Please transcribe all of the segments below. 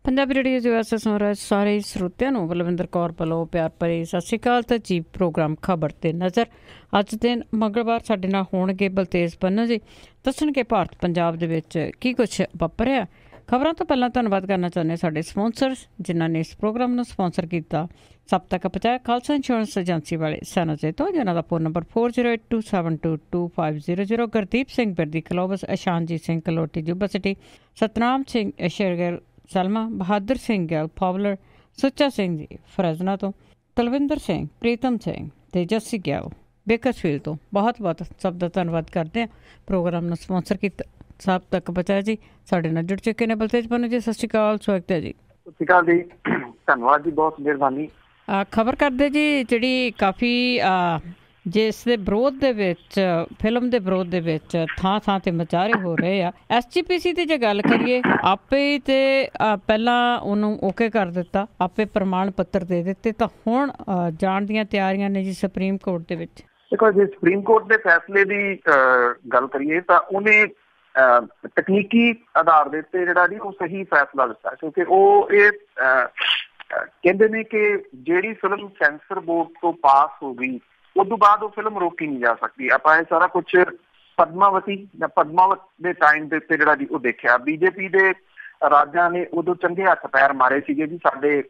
Punjabi radio US ਸੁਣ ਰਹੇ ਸਾਰੇ ਸਰੋਤਿਆਂ ਨੂੰ ਬਲਵਿੰਦਰ ਕੌਰ ਵੱਲੋਂ ਪਿਆਰ ਭਰੀ ਸਤਿ ਸ਼੍ਰੀ ਅਕਾਲ ਤੇ ਜੀ ਪ੍ਰੋਗਰਾਮ ਖਬਰ ਤੇ ਨਜ਼ਰ। ਅੱਜ ਦਿਨ ਮੰਗਲਵਾਰ ਸਾਡੇ ਨਾਲ ਹੋਣਗੇ ਬਲਤੇਜ ਪੰਨੂ ਜੀ, ਦੱਸਣਗੇ ਭਾਰਤ ਪੰਜਾਬ ਦੇ ਵਿੱਚ ਕੀ ਕੁਛ ਵਾਪਰਿਆ। ਖਬਰਾਂ ਤੋਂ ਪਹਿਲਾਂ ਧੰਨਵਾਦ ਕਰਨਾ ਚਾਹੁੰਦੇ ਸਾਡੇ ਸਪੋਂਸਰਸ ਜਿਨ੍ਹਾਂ ਨੇ ਇਸ ਪ੍ਰੋਗਰਾਮ ਨੂੰ ਸਪੋਂਸਰ ਕੀਤਾ। ਸਭ ਤੱਕ ਪਹੁੰਚਾਇਆ ਖਾਲਸਾ ਇੰਸ਼ੋਰੈਂਸ ਏਜੰਸੀ ਵਾਲੇ ਸੈਨੋਜੇ ਤੋਂ, ਜਿਨ੍ਹਾਂ ਦਾ phone number 4082722500। Gurdeep Singh Birdi Clovis, Ishanjeet Singh Kaloti Yuba City, Satnam Singh Shergill Selma, Bahadur Singh Gill Fowler, Sucha Singh ji Fresno ਤੋਂ, ਤਲਵਿੰਦਰ ਸਿੰਘ, ਪ੍ਰੀਤਮ ਸਿੰਘ ਤੇ ਜੱਸੀ ਗਿੱਲ ਬੇਕਰਸਫੀਲਡ ਤੋਂ ਬਹੁਤ ਬਹੁਤ ਸਭ ਦਾ ਧੰਨਵਾਦ ਕਰਦੇ ਹਾਂ। ਪ੍ਰੋਗਰਾਮ ਨੂੰ ਸਪੋਂਸਰ ਕੀਤਾ ਸਭ ਤੱਕ ਪਹੁੰਚਾਇਆ ਜੀ। ਸਾਡੇ ਨਾਲ ਜੁੜ ਚੁੱਕੇ ਨੇ ਬਲਤੇਜ ਪੰਨੂ ਜੀ, ਸਤਿ ਸ਼੍ਰੀ ਅਕਾਲ, ਸਵਾਗਤ ਹੈ ਜੀ। ਸਤਿ ਸ਼੍ਰੀ ਅਕਾਲ ਜੀ, ਧੰਨਵਾਦ ਜੀ, ਬਹੁਤ ਮਿਹਰਬਾਨੀ। ਖਬਰ ਕਰਦੇ ਜੀ, ਜਿਹੜੀ ਕਾਫੀ ਜਿਸ ਦੇ ਵਿਰੋਧ ਦੇ ਵਿੱਚ, ਫਿਲਮ ਦੇ ਵਿਰੋਧ ਦੇ ਵਿੱਚ ਥਾਂ ਥਾਂ ਤੇ ਮੁਜ਼ਾਹਰੇ ਹੋ ਰਹੇ ਆ। SGPC ਦੀ ਜੇ ਗੱਲ ਕਰੀਏ, ਆਪੇ ਤੇ ਪਹਿਲਾਂ ਉਹਨੂੰ ਓਕੇ ਕਰ ਦਿੱਤਾ, ਆਪੇ ਪ੍ਰਮਾਣ ਪੱਤਰ ਦੇ ਦਿੱਤੇ, ਤਾਂ ਹੁਣ ਜਾਣ ਦੀਆਂ ਤਿਆਰੀਆਂ ਨੇ ਜੀ ਸੁਪਰੀਮ ਕੋਰਟ ਦੇ ਵਿੱਚ। ਦੇਖੋ, ਜੇ ਸੁਪਰੀਮ ਕੋਰਟ ਦੇ ਫੈਸਲੇ ਦੀ ਗੱਲ ਕਰੀਏ ਤਾਂ ਉਹਨੇ ਤਕਨੀਕੀ ਆਧਾਰ ਦੇ ਉੱਤੇ ਜਿਹੜਾ ਜੀ ਉਹ ਸਹੀ ਫੈਸਲਾ ਦਿੱਤਾ, ਕਿਉਂਕਿ ਉਹ ਇਹ ਕਹਿੰਦੇ ਨੇ ਕਿ ਜਿਹੜੀ ਫਿਲਮ ਸੈਂਸਰ ਬੋਰਡ ਤੋਂ ਪਾਸ ਹੋ ਗਈ ਉਦੋਂ ਬਾਅਦ ਉਹ ਫਿਲਮ ਰੋਕੀ ਨਹੀਂ ਜਾ ਸਕਦੀ। ਆਪਾਂ ਇਹ ਸਾਰਾ ਕੁਛ ਪਦਮਾਵਤ ਦੇ ਟਾਈਮ ਦੇ ਉੱਤੇ ਜਿਹੜਾ ਜੀ ਉਹ ਦੇਖਿਆ। BJP ਦੇ ਰਾਜਾਂ ਨੇ ਉਦੋਂ ਚੰਗੇ ਹੱਥ ਪੈਰ ਮਾਰੇ ਸੀਗੇ ਜੀ, ਸਾਡੇ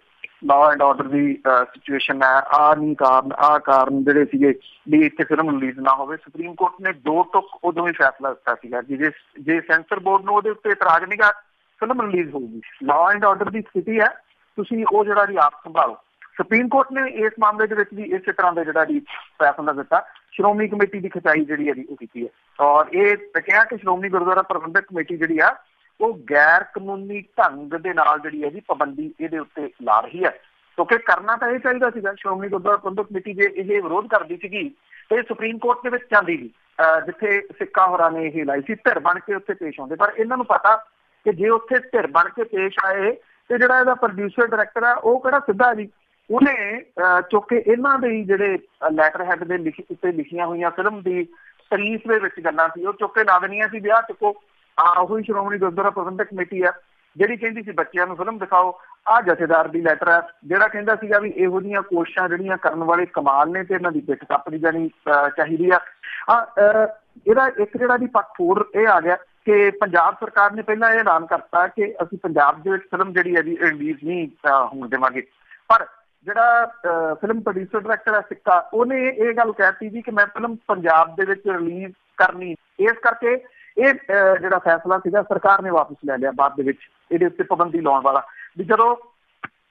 law and order the situation ਹੈ, ਆਹ ਕਾਰਨ ਜਿਹੜੇ ਸੀਗੇ ਵੀ ਇੱਥੇ ਫਿਲਮ ਰਿਲੀਜ਼ ਨਾ ਹੋਵੇ। ਸੁਪਰੀਮ ਕੋਰਟ ਨੇ ਦੋ ਟੁੱਕ ਉਦੋਂ ਹੀ ਫੈਸਲਾ ਦਿੱਤਾ ਸੀਗਾ ਕਿ ਜੇ ਸੈਂਸਰ ਬੋਰਡ ਨੂੰ ਉਹਦੇ ਉੱਤੇ ਇਤਰਾਜ਼ ਨਹੀਂਗਾ, ਫਿਲਮ ਰਿਲੀਜ਼ ਹੋਊਗੀ। ਲਾਅ ਐਂਡ ਆਰਡਰ ਦੀ ਸਥਿਤੀ ਹੈ, ਤੁਸੀਂ ਉਹ ਜਿਹੜਾ ਜੀ ਆਪ ਸੰਭਾਲੋ। ਸੁਪਰੀਮ ਕੋਰਟ ਨੇ ਇਸ ਮਾਮਲੇ ਦੇ ਵਿੱਚ ਵੀ ਇਸੇ ਤਰ੍ਹਾਂ ਦਾ ਜਿਹੜਾ ਜੀ ਫੈਸਲਾ ਦਿੱਤਾ। ਸ਼੍ਰੋਮਣੀ ਕਮੇਟੀ ਦੀ ਖਿਚਾਈ ਜਿਹੜੀ ਹੈ ਜੀ ਉਹ ਕੀਤੀ ਹੈ, ਔਰ ਇਹ ਕਿਹਾ ਕਿ ਸ਼੍ਰੋਮਣੀ ਗੁਰਦੁਆਰਾ ਪ੍ਰਬੰਧਕ ਕਮੇਟੀ ਜਿਹੜੀ ਆ ਉਹ ਗੈਰ ਕਾਨੂੰਨੀ ਢੰਗ ਦੇ ਨਾਲ ਜਿਹੜੀ ਹੈ ਜੀ ਪਾਬੰਦੀ ਇਹਦੇ ਉੱਤੇ ਲਾ ਰਹੀ ਹੈ, ਕਿਉਂਕਿ ਕਰਨਾ ਤਾਂ ਇਹ ਚਾਹੀਦਾ ਸੀਗਾ। ਸ਼੍ਰੋਮਣੀ ਗੁਰਦੁਆਰਾ ਪ੍ਰਬੰਧਕ ਕਮੇਟੀ ਜੇ ਇਹ ਵਿਰੋਧ ਕਰਦੀ ਸੀਗੀ ਤੇ ਸੁਪਰੀਮ ਕੋਰਟ ਦੇ ਵਿੱਚ ਜਾਂਦੀ ਸੀ, ਜਿੱਥੇ ਸਿੱਕਾ ਹੋਰਾਂ ਨੇ ਇਹ ਲਾਈ ਸੀ, ਧਿਰ ਬਣ ਕੇ ਉੱਥੇ ਪੇਸ਼ ਆਉਂਦੇ। ਪਰ ਇਹਨਾਂ ਨੂੰ ਪਤਾ ਕਿ ਜੇ ਉੱਥੇ ਧਿਰ ਬਣ ਕੇ ਪੇਸ਼ ਆਏ ਤੇ ਜਿਹੜਾ ਇਹਦਾ ਪ੍ਰੋਡਿਊਸਰ ਡਾਇਰੈਕਟਰ ਆ ਉਹ ਕਿਹੜਾ ਸਿੱਧਾ ਜੀ, ਉਹਨੇ ਚੁੱਕ ਕੇ ਇਹਨਾਂ ਦੇ ਜਿਹੜੇ ਲੈਟਰ ਹੈਡ ਦੇ ਉੱਤੇ ਲਿਖੀਆਂ ਹੋਈਆਂ ਫਿਲਮ ਦੀ ਤਾਰੀਫ ਦੇ ਵਿੱਚ ਗੱਲਾਂ ਸੀ, ਉਹ ਚੁੱਕ ਕੇ ਲਾ ਦੇਣੀਆਂ ਸੀ। ਵਿਆਹ ਚੁੱਕੋ, ਉਹੀ ਸ਼੍ਰੋਮਣੀ ਗੁਰਦੁਆਰਾ ਪ੍ਰਬੰਧਕ ਕਮੇਟੀ ਆ ਜਿਹੜੀ ਕਹਿੰਦੀ ਸੀ ਬੱਚਿਆਂ ਨੂੰ ਫਿਲਮ ਦਿਖਾਓ। ਆਹ ਜਥੇਦਾਰ ਦੀ ਲੈਟਰ ਆ ਜਿਹੜਾ ਕਹਿੰਦਾ ਸੀਗਾ ਵੀ ਇਹੋ ਜਿਹੀਆਂ ਕੋਸ਼ਿਸ਼ਾਂ ਜਿਹੜੀਆਂ ਕਰਨ ਵਾਲੇ ਕਮਾਲ ਨੇ ਤੇ ਇਹਨਾਂ ਦੀ ਪਿੱਠ ਕੱਪੜੀ ਜਾਣੀ ਚਾਹੀਦੀ ਆ। ਇਹਦਾ ਇੱਕ ਜਿਹੜਾ ਜੀ ਪੱਖ ਹੋਰ ਇਹ ਆ ਗਿਆ ਕਿ ਪੰਜਾਬ ਸਰਕਾਰ ਨੇ ਪਹਿਲਾਂ ਇਹ ਐਲਾਨ ਕਰਤਾ ਕਿ ਅਸੀਂ ਪੰਜਾਬ ਦੇ ਵਿੱਚ ਫਿਲਮ ਜਿਹੜੀ ਹੈ ਜੀ ਰਿਲੀਜ਼ ਨਹੀਂ ਹੋਣ ਦੇਵਾਂਗੇ, ਪਰ ਜਿਹੜਾ ਫਿਲਮ ਪ੍ਰੋਡਿਊਸਰ ਡਾਇਰੈਕਟਰ ਹੈ ਸਿੱਕਾ, ਉਹਨੇ ਇਹ ਗੱਲ ਕਹਿਤੀ ਜੀ ਕਿ ਮੈਂ ਫਿਲਮ ਪੰਜਾਬ ਦੇ ਵਿੱਚ ਰਿਲੀਜ਼ ਕਰਨੀ। ਇਸ ਕਰਕੇ ਇਹ ਜਿਹੜਾ ਫੈਸਲਾ ਸੀਗਾ ਸਰਕਾਰ ਨੇ ਵਾਪਸ ਲੈ ਲਿਆ ਬਾਅਦ ਦੇ ਵਿੱਚ ਇਹਦੇ ਉੱਤੇ ਪਾਬੰਦੀ ਲਾਉਣ ਵਾਲਾ। ਵੀ ਜਦੋਂ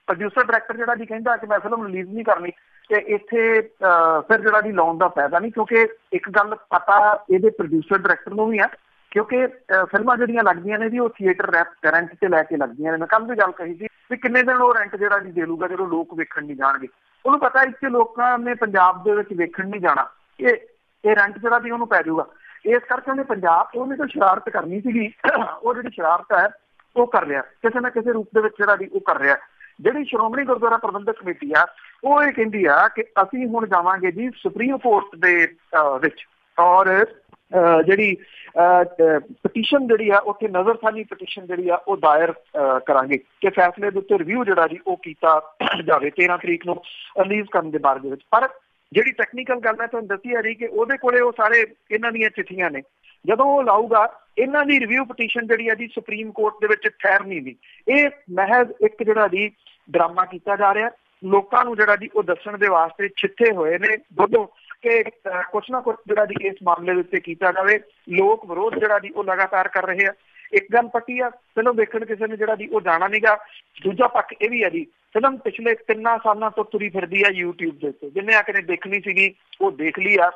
ਪ੍ਰੋਡਿਊਸਰ ਡਾਇਰੈਕਟਰ ਜਿਹੜਾ ਜੀ ਕਹਿੰਦਾ ਕਿ ਮੈਂ ਫਿਲਮ ਰਿਲੀਜ਼ ਨਹੀਂ ਕਰਨੀ, ਤੇ ਇੱਥੇ ਫਿਰ ਜਿਹੜਾ ਜੀ ਲਾਉਣ ਦਾ ਫਾਇਦਾ ਨਹੀਂ, ਕਿਉਂਕਿ ਇੱਕ ਗੱਲ ਪਤਾ ਇਹਦੇ ਪ੍ਰੋਡਿਊਸਰ ਡਾਇਰੈਕਟਰ ਨੂੰ ਵੀ ਆ, ਕਿਉਂਕਿ ਫਿਲਮਾਂ ਜਿਹੜੀਆਂ ਲੱਗਦੀਆਂ ਨੇ ਜੀ ਉਹ ਥੀਏਟਰ ਰੈਂਟ ਤੇ ਲੈ ਕੇ ਲੱਗਦੀਆਂ ਨੇ। ਮੈਂ ਕੱਲ੍ਹ ਵੀ ਗੱਲ ਕਹੀ ਸੀ ਵੀ ਕਿੰਨੇ ਦਿਨ ਉਹ ਰੈਂਟ ਜਿਹੜਾ ਜੀ ਦੇ ਲੂਗਾ ਜਦੋਂ ਲੋਕ ਵੇਖਣ ਨਹੀਂ ਜਾਣਗੇ। ਉਹਨੂੰ ਪਤਾ ਇੱਥੇ ਲੋਕਾਂ ਨੇ ਪੰਜਾਬ ਦੇ ਵਿੱਚ ਵੇਖਣ ਨਹੀਂ ਜਾਣਾ, ਇਹ ਰੈਂਟ ਜਿਹੜਾ ਜੀ ਉਹਨੂੰ ਪੈ ਜਾਊਗਾ। ਇਸ ਕਰਕੇ ਉਹਨੇ ਪੰਜਾਬ ਉਹਨੇ ਕੋਈ ਸ਼ਰਾਰਤ ਕਰਨੀ ਸੀਗੀ, ਉਹ ਜਿਹੜੀ ਸ਼ਰਾਰਤ ਹੈ ਉਹ ਕਰ ਰਿਹਾ, ਕਿਸੇ ਨਾ ਕਿਸੇ ਰੂਪ ਦੇ ਵਿੱਚ ਜਿਹੜਾ ਜੀ ਉਹ ਕਰ ਰਿਹਾ। ਜਿਹੜੀ ਸ਼੍ਰੋਮਣੀ ਗੁਰਦੁਆਰਾ ਪ੍ਰਬੰਧਕ ਕਮੇਟੀ ਆ ਉਹ ਇਹ ਕਹਿੰਦੀ ਆ ਕਿ ਅਸੀਂ ਹੁਣ ਜਾਵਾਂਗੇ ਜੀ ਸੁਪਰੀਮ ਕੋਰਟ ਦੇ ਵਿੱਚ, ਔਰ ਜਿਹੜੀ ਪਟੀਸ਼ਨ ਜਿਹੜੀ ਆ ਉੱਥੇ ਨਜ਼ਰਸਾਨੀ ਪਟੀਸ਼ਨ ਜਿਹੜੀ ਆ ਉਹ ਦਾਇਰ ਕਰਾਂਗੇ ਕਿ ਫੈਸਲੇ ਦੇ ਉੱਤੇ ਰਿਵਿਊ ਜਿਹੜਾ ਜੀ ਉਹ ਕੀਤਾ ਜਾਵੇ 13 ਤਰੀਕ ਨੂੰ ਰਿਲੀਜ਼ ਕਰਨ ਦੇ ਬਾਰੇ ਦੇ ਵਿੱਚ। ਪਰ ਜਿਹੜੀ ਟੈਕਨੀਕਲ ਗੱਲ ਹੈ ਤੁਹਾਨੂੰ ਦੱਸੀ ਆ ਰਹੀ ਕਿ ਉਹਦੇ ਕੋਲੇ ਉਹ ਸਾਰੇ ਇਹਨਾਂ ਦੀਆਂ ਚਿੱਠੀਆਂ ਨੇ, ਜਦੋਂ ਉਹ ਲਾਊਗਾ ਇਹਨਾਂ ਦੀ ਰਿਵਿਊ ਪਟੀਸ਼ਨ ਜਿਹੜੀ ਆ ਜੀ ਸੁਪਰੀਮ ਕੋਰਟ ਦੇ ਵਿੱਚ ਠਹਿਰਨੀ ਨਹੀਂ। ਇਹ ਮਹਿਜ਼ ਇੱਕ ਜਿਹੜਾ ਜੀ ਡਰਾਮਾ ਕੀਤਾ ਜਾ ਰਿਹਾ, ਲੋਕਾਂ ਨੂੰ ਜਿਹੜਾ ਜੀ ਉਹ ਦੱਸਣ ਦੇ ਵਾਸਤੇ ਛਿੱਥੇ ਹੋਏ ਨੇ ਦੋਨੋਂ ਕਿ ਕੁਛ ਨਾ ਕੁਛ ਜਿਹੜਾ ਜੀ ਇਸ ਮਾਮਲੇ ਦੇ ਉੱਤੇ ਕੀਤਾ ਜਾਵੇ। ਲੋਕ ਵਿਰੋਧ ਜਿਹੜਾ ਜੀ ਉਹ ਲਗਾਤਾਰ ਕਰ ਰਹੇ ਆ। ਇੱਕ ਗੱਲ ਪੱਕੀ ਆ, ਫਿਲਮ ਵੇਖਣ ਕਿਸੇ ਨੇ ਜਿਹੜਾ ਜੀ ਉਹ ਜਾਣਾ ਨੀਗਾ। ਦੂਜਾ ਪੱਖ ਇਹ ਵੀ ਆ ਜੀ, ਫਿਲਮ ਪਿਛਲੇ 3 ਸਾਲਾਂ ਤੋਂ ਤੁਰੀ ਫਿਰਦੀ ਆ YouTube ਦੇ ਉੱਤੇ, ਜਿਹਨੇ ਆ ਕੇ ਦੇਖਣੀ ਸੀਗੀ ਉਹ ਦੇਖ ਲਈ ਆ।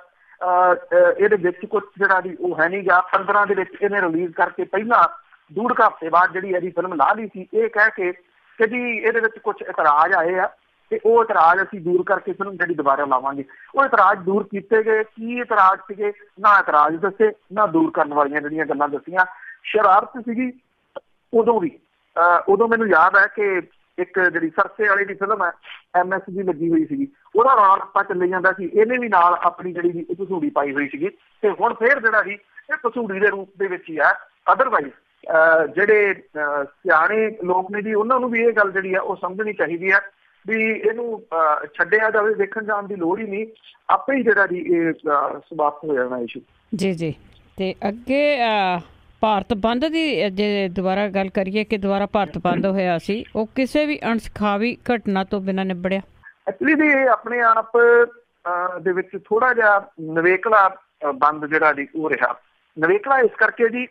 ਇਹਦੇ ਵਿੱਚ ਕੁਛ ਜਿਹੜਾ ਜੀ ਉਹ ਹੈ ਨੀਗਾ। 15 ਦੇ ਵਿੱਚ ਇਹਨੇ ਰਿਲੀਜ਼ ਕਰਕੇ ਪਹਿਲਾਂ 2 ਹਫ਼ਤੇ ਬਾਅਦ ਜਿਹੜੀ ਇਹਦੀ ਫਿਲਮ ਲਾ ਲਈ ਸੀ, ਇਹ ਕਹਿ ਕੇ ਕਿ ਜੀ ਇਹਦੇ ਵਿੱਚ ਕੁਛ ਇਤਰਾਜ਼ ਆਏ ਆ ਤੇ ਉਹ ਇਤਰਾਜ਼ ਅਸੀਂ ਦੂਰ ਕਰਕੇ ਫਿਲਮ ਜਿਹੜੀ ਦੁਬਾਰਾ ਲਾਵਾਂਗੇ। ਉਹ ਇਤਰਾਜ਼ ਦੂਰ ਕੀਤੇ ਗਏ। ਕੀ ਇਤਰਾਜ਼ ਸੀਗੇ? ਨਾ ਇਤਰਾਜ਼ ਦੱਸੇ, ਨਾ ਦੂਰ ਕਰਨ ਵਾਲੀਆਂ ਜਿਹੜੀਆਂ ਗੱਲਾਂ ਦੱਸੀਆਂ। ਸ਼ਰਾਰਤ ਸੀਗੀ ਉਦੋਂ ਵੀ। ਉਦੋਂ ਮੈਨੂੰ ਯਾਦ ਹੈ ਕਿ ਇੱਕ ਜਿਹੜੀ ਸਰਸੇ ਵਾਲੀ ਦੀ ਫਿਲਮ ਹੈ MS ਦੀ ਲੱਗੀ ਹੋਈ ਸੀਗੀ, ਉਹਦਾ ਰੌਲਾ ਰੱਪਾ ਚੱਲੀ ਜਾਂਦਾ ਸੀ, ਇਹਨੇ ਵੀ ਨਾਲ ਆਪਣੀ ਜਿਹੜੀ ਜੀ ਭਸੂੜੀ ਪਾਈ ਹੋਈ ਸੀਗੀ। ਤੇ ਹੁਣ ਫੇਰ ਜਿਹੜਾ ਜੀ ਇਹ ਭਸੂੜੀ ਦੇ ਰੂਪ ਦੇ ਵਿੱਚ ਹੀ ਆ। ਅਦਰਵਾਈਜ਼ ਜਿਹੜੇ ਸਿਆਣੇ ਲੋਕ ਨੇ ਜੀ ਉਹਨਾਂ ਨੂੰ ਵੀ ਇਹ ਗੱਲ ਜਿਹੜੀ ਆ ਉਹ ਸਮਝਣੀ ਚਾਹੀਦੀ ਆ ਵੀ ਇਹਨੂੰ ਛੱਡਿਆ ਜਾਵੇ, ਦੇਖਣ ਜਾਣ ਦੀ ਲੋੜ ਹੀ ਨਹੀਂ, ਆਪੇ ਹੀ ਜਿਹੜਾ ਜੀ ਇਹ ਸਮਾਪਤ ਹੋ ਜਾਣਾ ਇਸ਼ੂ। ਜੀ ਜੀ। ਤੇ ਅੱਗੇ ਭਾਰਤ ਬੰਦ ਦੀ ਜੇ ਦੁਬਾਰਾ ਗੱਲ ਕਰੀਏ ਕਿ ਦੁਬਾਰਾ ਭਾਰਤ ਬੰਦ ਹੋਇਆ ਸੀ, ਉਹ ਕਿਸੇ ਵੀ ਅਣਸਖਾਵੀ ਘਟਨਾ ਤੋਂ ਬਿਨਾਂ ਨਿਬੜਿਆ? ਐਕਚੁਅਲੀ ਵੀ ਇਹ ਆਪਣੇ ਆਪ ਦੇ ਵਿੱਚ ਥੋੜਾ ਜਿਹਾ ਨਵੇਕਲਾ ਬੰਦ ਜਿਹੜਾ ਜੀ ਉਹ ਰਿਹਾ। ਨਵੇਕਲਾ ਇਸ ਕਰਕੇ ਜੀ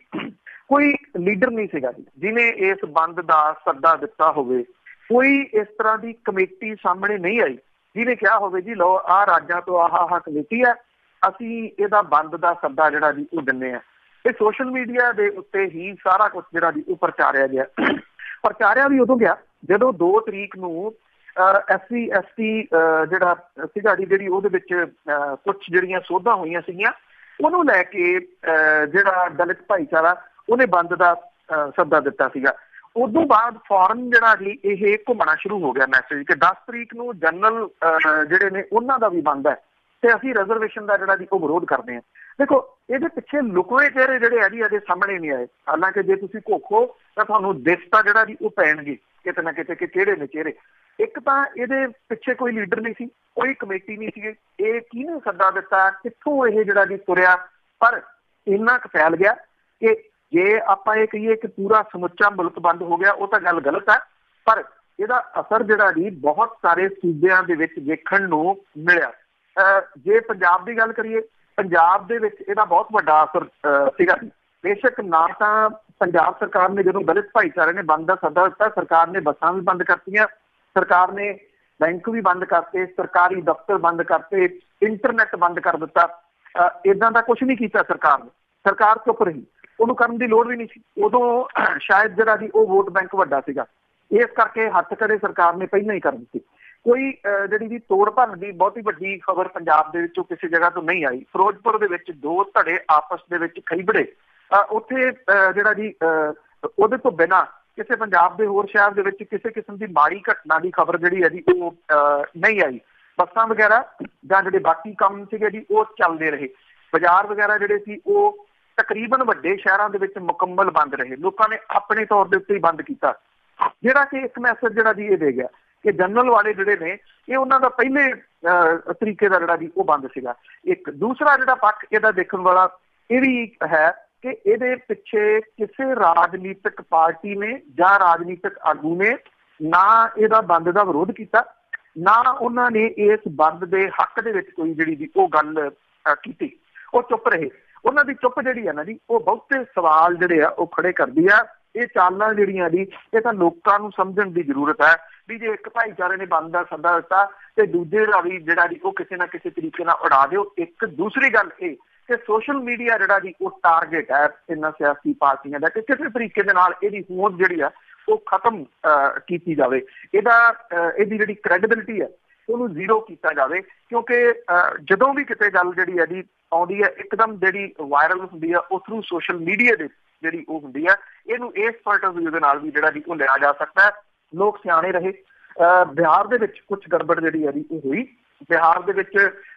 ਕੋਈ ਲੀਡਰ ਨਹੀਂ ਸੀਗਾ ਜੀ ਜਿਹਨੇ ਇਸ ਬੰਦ ਦਾ ਸੱਦਾ ਦਿੱਤਾ ਹੋਵੇ, ਕੋਈ ਇਸ ਤਰ੍ਹਾਂ ਦੀ ਕਮੇਟੀ ਸਾਹਮਣੇ ਨਹੀਂ ਆਈ ਜਿਹਨੇ ਕਿਹਾ ਹੋਵੇ ਜੀ ਲਓ ਆਹ ਰਾਜਾਂ ਤੋਂ ਆਹ ਕਮੇਟੀ ਹੈ, ਅਸੀਂ ਇਹਦਾ ਬੰਦ ਦਾ ਸੱਦਾ ਜਿਹੜਾ ਜੀ ਉਹ ਦਿੰਦੇ ਹਾਂ। ਇਹ ਸੋਸ਼ਲ ਮੀਡੀਆ ਦੇ ਉੱਤੇ ਹੀ ਸਾਰਾ ਕੁਛ ਜਿਹੜਾ ਜੀ ਉਹ ਪ੍ਰਚਾਰਿਆ ਗਿਆ। ਪ੍ਰਚਾਰਿਆ ਵੀ ਉਦੋਂ ਗਿਆ ਜਦੋਂ 2 ਤਰੀਕ ਨੂੰ SC ST ਜਿਹੜਾ ਸੀਗਾ ਜੀ ਜਿਹੜੀ ਉਹਦੇ ਵਿੱਚ ਕੁਛ ਜਿਹੜੀਆਂ ਸੋਧਾਂ ਹੋਈਆਂ ਸੀਗੀਆਂ ਉਹਨੂੰ ਲੈ ਕੇ ਜਿਹੜਾ ਦਲਿਤ ਭਾਈਚਾਰਾ ਉਹਨੇ ਬੰਦ ਦਾ ਸੱਦਾ ਦਿੱਤਾ ਸੀਗਾ। ਉਦੋਂ ਬਾਅਦ ਫੌਰਨ ਜਿਹੜਾ ਜੀ ਇਹ ਘੁੰਮਣਾ ਸ਼ੁਰੂ ਹੋ ਗਿਆ ਮੈਸੇਜ ਕਿ 10 ਤਰੀਕ ਨੂੰ ਜਨਰਲ ਜਿਹੜੇ ਨੇ ਉਹਨਾਂ ਦਾ ਵੀ ਬੰਦ ਹੈ ਤੇ ਅਸੀਂ ਰਿਜ਼ਰਵੇਸ਼ਨ ਦਾ ਜਿਹੜਾ ਜੀ ਉਹ ਵਿਰੋਧ ਕਰਦੇ ਹਾਂ। ਦੇਖੋ ਇਹਦੇ ਪਿੱਛੇ ਲੁਕਵੇਂ ਚਿਹਰੇ ਜਿਹੜੇ ਆ ਜੀ ਇਹਦੇ ਸਾਹਮਣੇ ਨਹੀਂ ਆਏ, ਹਾਲਾਂਕਿ ਜੇ ਤੁਸੀਂ ਘੋਖੋ ਤਾਂ ਤੁਹਾਨੂੰ ਦਿਸ ਤਾਂ ਜਿਹੜਾ ਜੀ ਉਹ ਪੈਣਗੇ ਕਿਤੇ ਨਾ ਕਿਤੇ ਕਿ ਕਿਹੜੇ ਨੇ ਚਿਹਰੇ। ਇੱਕ ਤਾਂ ਇਹਦੇ ਪਿੱਛੇ ਕੋਈ ਲੀਡਰ ਨਹੀਂ ਸੀ, ਕੋਈ ਕਮੇਟੀ ਨਹੀਂ ਸੀਗੀ, ਇਹ ਕਿਹਨੇ ਸੱਦਾ ਦਿੱਤਾ, ਕਿੱਥੋਂ ਇਹ ਜਿਹੜਾ ਜੀ ਤੁਰਿਆ, ਪਰ ਇੰਨਾ ਕੁ ਫੈਲ ਗਿਆ ਕਿ ਜੇ ਆਪਾਂ ਇਹ ਕਹੀਏ ਕਿ ਪੂਰਾ ਸਮੁੱਚਾ ਮੁਲਕ ਬੰਦ ਹੋ ਗਿਆ ਉਹ ਤਾਂ ਗੱਲ ਗਲਤ ਹੈ, ਪਰ ਇਹਦਾ ਅਸਰ ਜਿਹੜਾ ਜੀ ਬਹੁਤ ਸਾਰੇ ਸੂਬਿਆਂ ਦੇ ਵਿੱਚ ਵੇਖਣ ਨੂੰ ਮਿਲਿਆ। ਜੇ ਪੰਜਾਬ ਦੀ ਗੱਲ ਕਰੀਏ, ਪੰਜਾਬ ਦੇ ਵਿੱਚ ਇਹਦਾ ਬਹੁਤ ਵੱਡਾ ਅਸਰ ਸੀਗਾ। ਬੇਸ਼ੱਕ ਨਾ ਤਾਂ ਪੰਜਾਬ ਸਰਕਾਰ ਨੇ ਜਦੋਂ ਦਲਿਤ ਭਾਈਚਾਰੇ ਨੇ ਬੰਦ ਦਾ ਸੱਦਾ ਦਿੱਤਾ, ਸਰਕਾਰ ਨੇ ਬੱਸਾਂ ਵੀ ਬੰਦ ਕਰਤੀਆਂ, ਸਰਕਾਰ ਨੇ ਬੈਂਕ ਵੀ ਬੰਦ ਕਰਤੇ, ਸਰਕਾਰੀ ਦਫ਼ਤਰ ਬੰਦ ਕਰਤੇ, ਇੰਟਰਨੈਟ ਬੰਦ ਕਰ ਦਿੱਤਾ। ਏਦਾਂ ਦਾ ਕੁਛ ਨਹੀਂ ਕੀਤਾ ਸਰਕਾਰ ਨੇ, ਸਰਕਾਰ ਚੁੱਪ ਰਹੀ, ਉਹਨੂੰ ਕਰਨ ਦੀ ਲੋੜ ਵੀ ਨਹੀਂ ਸੀ। ਉਦੋਂ ਸ਼ਾਇਦ ਜਿਹੜਾ ਜੀ ਉਹ ਵੋਟ ਬੈਂਕ ਵੱਡਾ ਸੀਗਾ, ਇਸ ਕਰਕੇ ਹੱਥ ਕੜੇ ਸਰਕਾਰ ਨੇ ਪਹਿਲਾਂ ਹੀ ਕਰ ਦਿੱਤੀ। ਕੋਈ ਜਿਹੜੀ ਜੀ ਤੋੜ ਭੰਨ ਦੀ ਬਹੁਤੀ ਵੱਡੀ ਖਬਰ ਪੰਜਾਬ ਦੇ ਵਿੱਚੋਂ ਕਿਸੇ ਜਗ੍ਹਾ ਤੋਂ ਨਹੀਂ ਆਈ। ਫਿਰੋਜ਼ਪੁਰ ਦੇ ਵਿੱਚ 2 ਧੜੇ ਆਪਸ ਦੇ ਵਿੱਚ ਖਿਬੜੇ, ਉੱਥੇ ਜਿਹੜਾ ਜੀ ਉਹਦੇ ਤੋਂ ਬਿਨਾਂ ਕਿਸੇ ਪੰਜਾਬ ਦੇ ਹੋਰ ਸ਼ਹਿਰ ਦੇ ਵਿੱਚ ਕਿਸੇ ਕਿਸਮ ਦੀ ਮਾੜੀ ਘਟਨਾ ਦੀ ਖਬਰ ਜਿਹੜੀ ਹੈ ਜੀ ਉਹ ਨਹੀਂ ਆਈ। ਬੱਸਾਂ ਵਗੈਰਾ ਜਾਂ ਜਿਹੜੇ ਬਾਕੀ ਕੰਮ ਸੀਗੇ ਜੀ ਉਹ ਚੱਲਦੇ ਰਹੇ। ਬਾਜ਼ਾਰ ਵਗੈਰਾ ਜਿਹੜੇ ਸੀ ਉਹ ਤਕਰੀਬਨ ਵੱਡੇ ਸ਼ਹਿਰਾਂ ਦੇ ਵਿੱਚ ਮੁਕੰਮਲ ਬੰਦ ਰਹੇ। ਲੋਕਾਂ ਨੇ ਆਪਣੇ ਤੌਰ ਦੇ ਉੱਤੇ ਹੀ ਬੰਦ ਕੀਤਾ, ਜਿਹੜਾ ਕਿ ਇੱਕ ਮੈਸੇਜ ਜਿਹੜਾ ਜੀ ਇਹ ਦੇ ਗਿਆ ਕਿ ਜਨਰਲ ਵਾਲੇ ਜਿਹੜੇ ਨੇ ਇਹ ਉਹਨਾਂ ਦਾ ਪਹਿਲੇ ਤਰੀਕੇ ਦਾ ਜਿਹੜਾ ਜੀ ਉਹ ਬੰਦ ਸੀਗਾ। ਇੱਕ ਦੂਸਰਾ ਜਿਹੜਾ ਪੱਖ ਇਹਦਾ ਦੇਖਣ ਵਾਲਾ ਇਹ ਵੀ ਹੈ ਕਿ ਇਹਦੇ ਪਿੱਛੇ ਕਿਸੇ ਰਾਜਨੀਤਿਕ ਪਾਰਟੀ ਨੇ ਜਾਂ ਰਾਜਨੀਤਿਕ ਆਗੂ ਨੇ ਨਾ ਇਹਦਾ ਬੰਦ ਦਾ ਵਿਰੋਧ ਕੀਤਾ, ਨਾ ਉਹਨਾਂ ਨੇ ਇਸ ਬੰਦ ਦੇ ਹੱਕ ਦੇ ਵਿੱਚ ਕੋਈ ਜਿਹੜੀ ਜੀ ਉਹ ਗੱਲ ਕੀਤੀ। ਉਹ ਚੁੱਪ ਰਹੇ। ਉਹਨਾਂ ਦੀ ਚੁੱਪ ਜਿਹੜੀ ਹੈ ਨਾ ਜੀ ਉਹ ਬਹੁਤੇ ਸਵਾਲ ਜਿਹੜੇ ਆ ਉਹ ਖੜੇ ਕਰਦੀ ਆ। ਇਹ ਚਾਲਾਂ ਜਿਹੜੀਆਂ ਜੀ ਇਹ ਤਾਂ ਲੋਕਾਂ ਨੂੰ ਸਮਝਣ ਦੀ ਜ਼ਰੂਰਤ ਹੈ ਵੀ ਜੇ ਇੱਕ ਭਾਈਚਾਰੇ ਨੇ ਬੰਦ ਦਾ ਸੱਦਾ ਦਿੱਤਾ ਤੇ ਦੂਜੇ ਦਾ ਵੀ ਜਿਹੜਾ ਜੀ ਉਹ ਕਿਸੇ ਨਾ ਕਿਸੇ ਤਰੀਕੇ ਨਾਲ ਉਡਾ ਦਿਓ। ਇੱਕ ਦੂਸਰੀ ਗੱਲ ਇਹ ਕਿ ਸੋਸ਼ਲ ਮੀਡੀਆ ਜਿਹੜਾ ਜੀ ਉਹ ਟਾਰਗੇਟ ਹੈ ਇਹਨਾਂ ਸਿਆਸੀ ਪਾਰਟੀਆਂ ਦਾ ਕਿ ਕਿਸੇ ਤਰੀਕੇ ਦੇ ਨਾਲ ਇਹਦੀ ਹੋਂਦ ਜਿਹੜੀ ਆ ਉਹ ਖਤਮ ਕੀਤੀ ਜਾਵੇ, ਇਹਦੀ ਜਿਹੜੀ ਕ੍ਰੈਡੀਬਿਲਿਟੀ ਹੈ ਉਹਨੂੰ ਜ਼ੀਰੋ ਕੀਤਾ ਜਾਵੇ। ਕਿਉਂਕਿ ਜਦੋਂ ਵੀ ਕਿਤੇ ਗੱਲ ਜਿਹੜੀ ਹੈ ਜੀ ਆਉਂਦੀ ਹੈ ਇੱਕਦਮ ਜਿਹੜੀ ਵਾਇਰਲ ਹੁੰਦੀ ਆ ਉਹ ਥਰੂ ਸੋਸ਼ਲ ਮੀਡੀਆ ਦੇ ਜਿਹੜੀ ਉਹ ਹੁੰਦੀ ਆ। ਇਹਨੂੰ ਇਸ ਪੁਆਇੰਟ ਆਫ ਵਿਊ ਦੇ ਨਾਲ ਵੀ ਜਿਹੜਾ ਜੀ ਉਹ ਲਿਆ ਜਾ ਸਕਦਾ ਹੈ। ਲੋਕ ਸਿਆਣੇ ਰਹੇ। ਬਿਹਾਰ ਦੇ ਵਿੱਚ ਕੁਛ ਗੜਬੜ ਜਿਹੜੀ ਹੈ ਜੀ ਉਹ ਹੋਈ। ਬਿਹਾਰ ਦੇ ਵਿੱਚ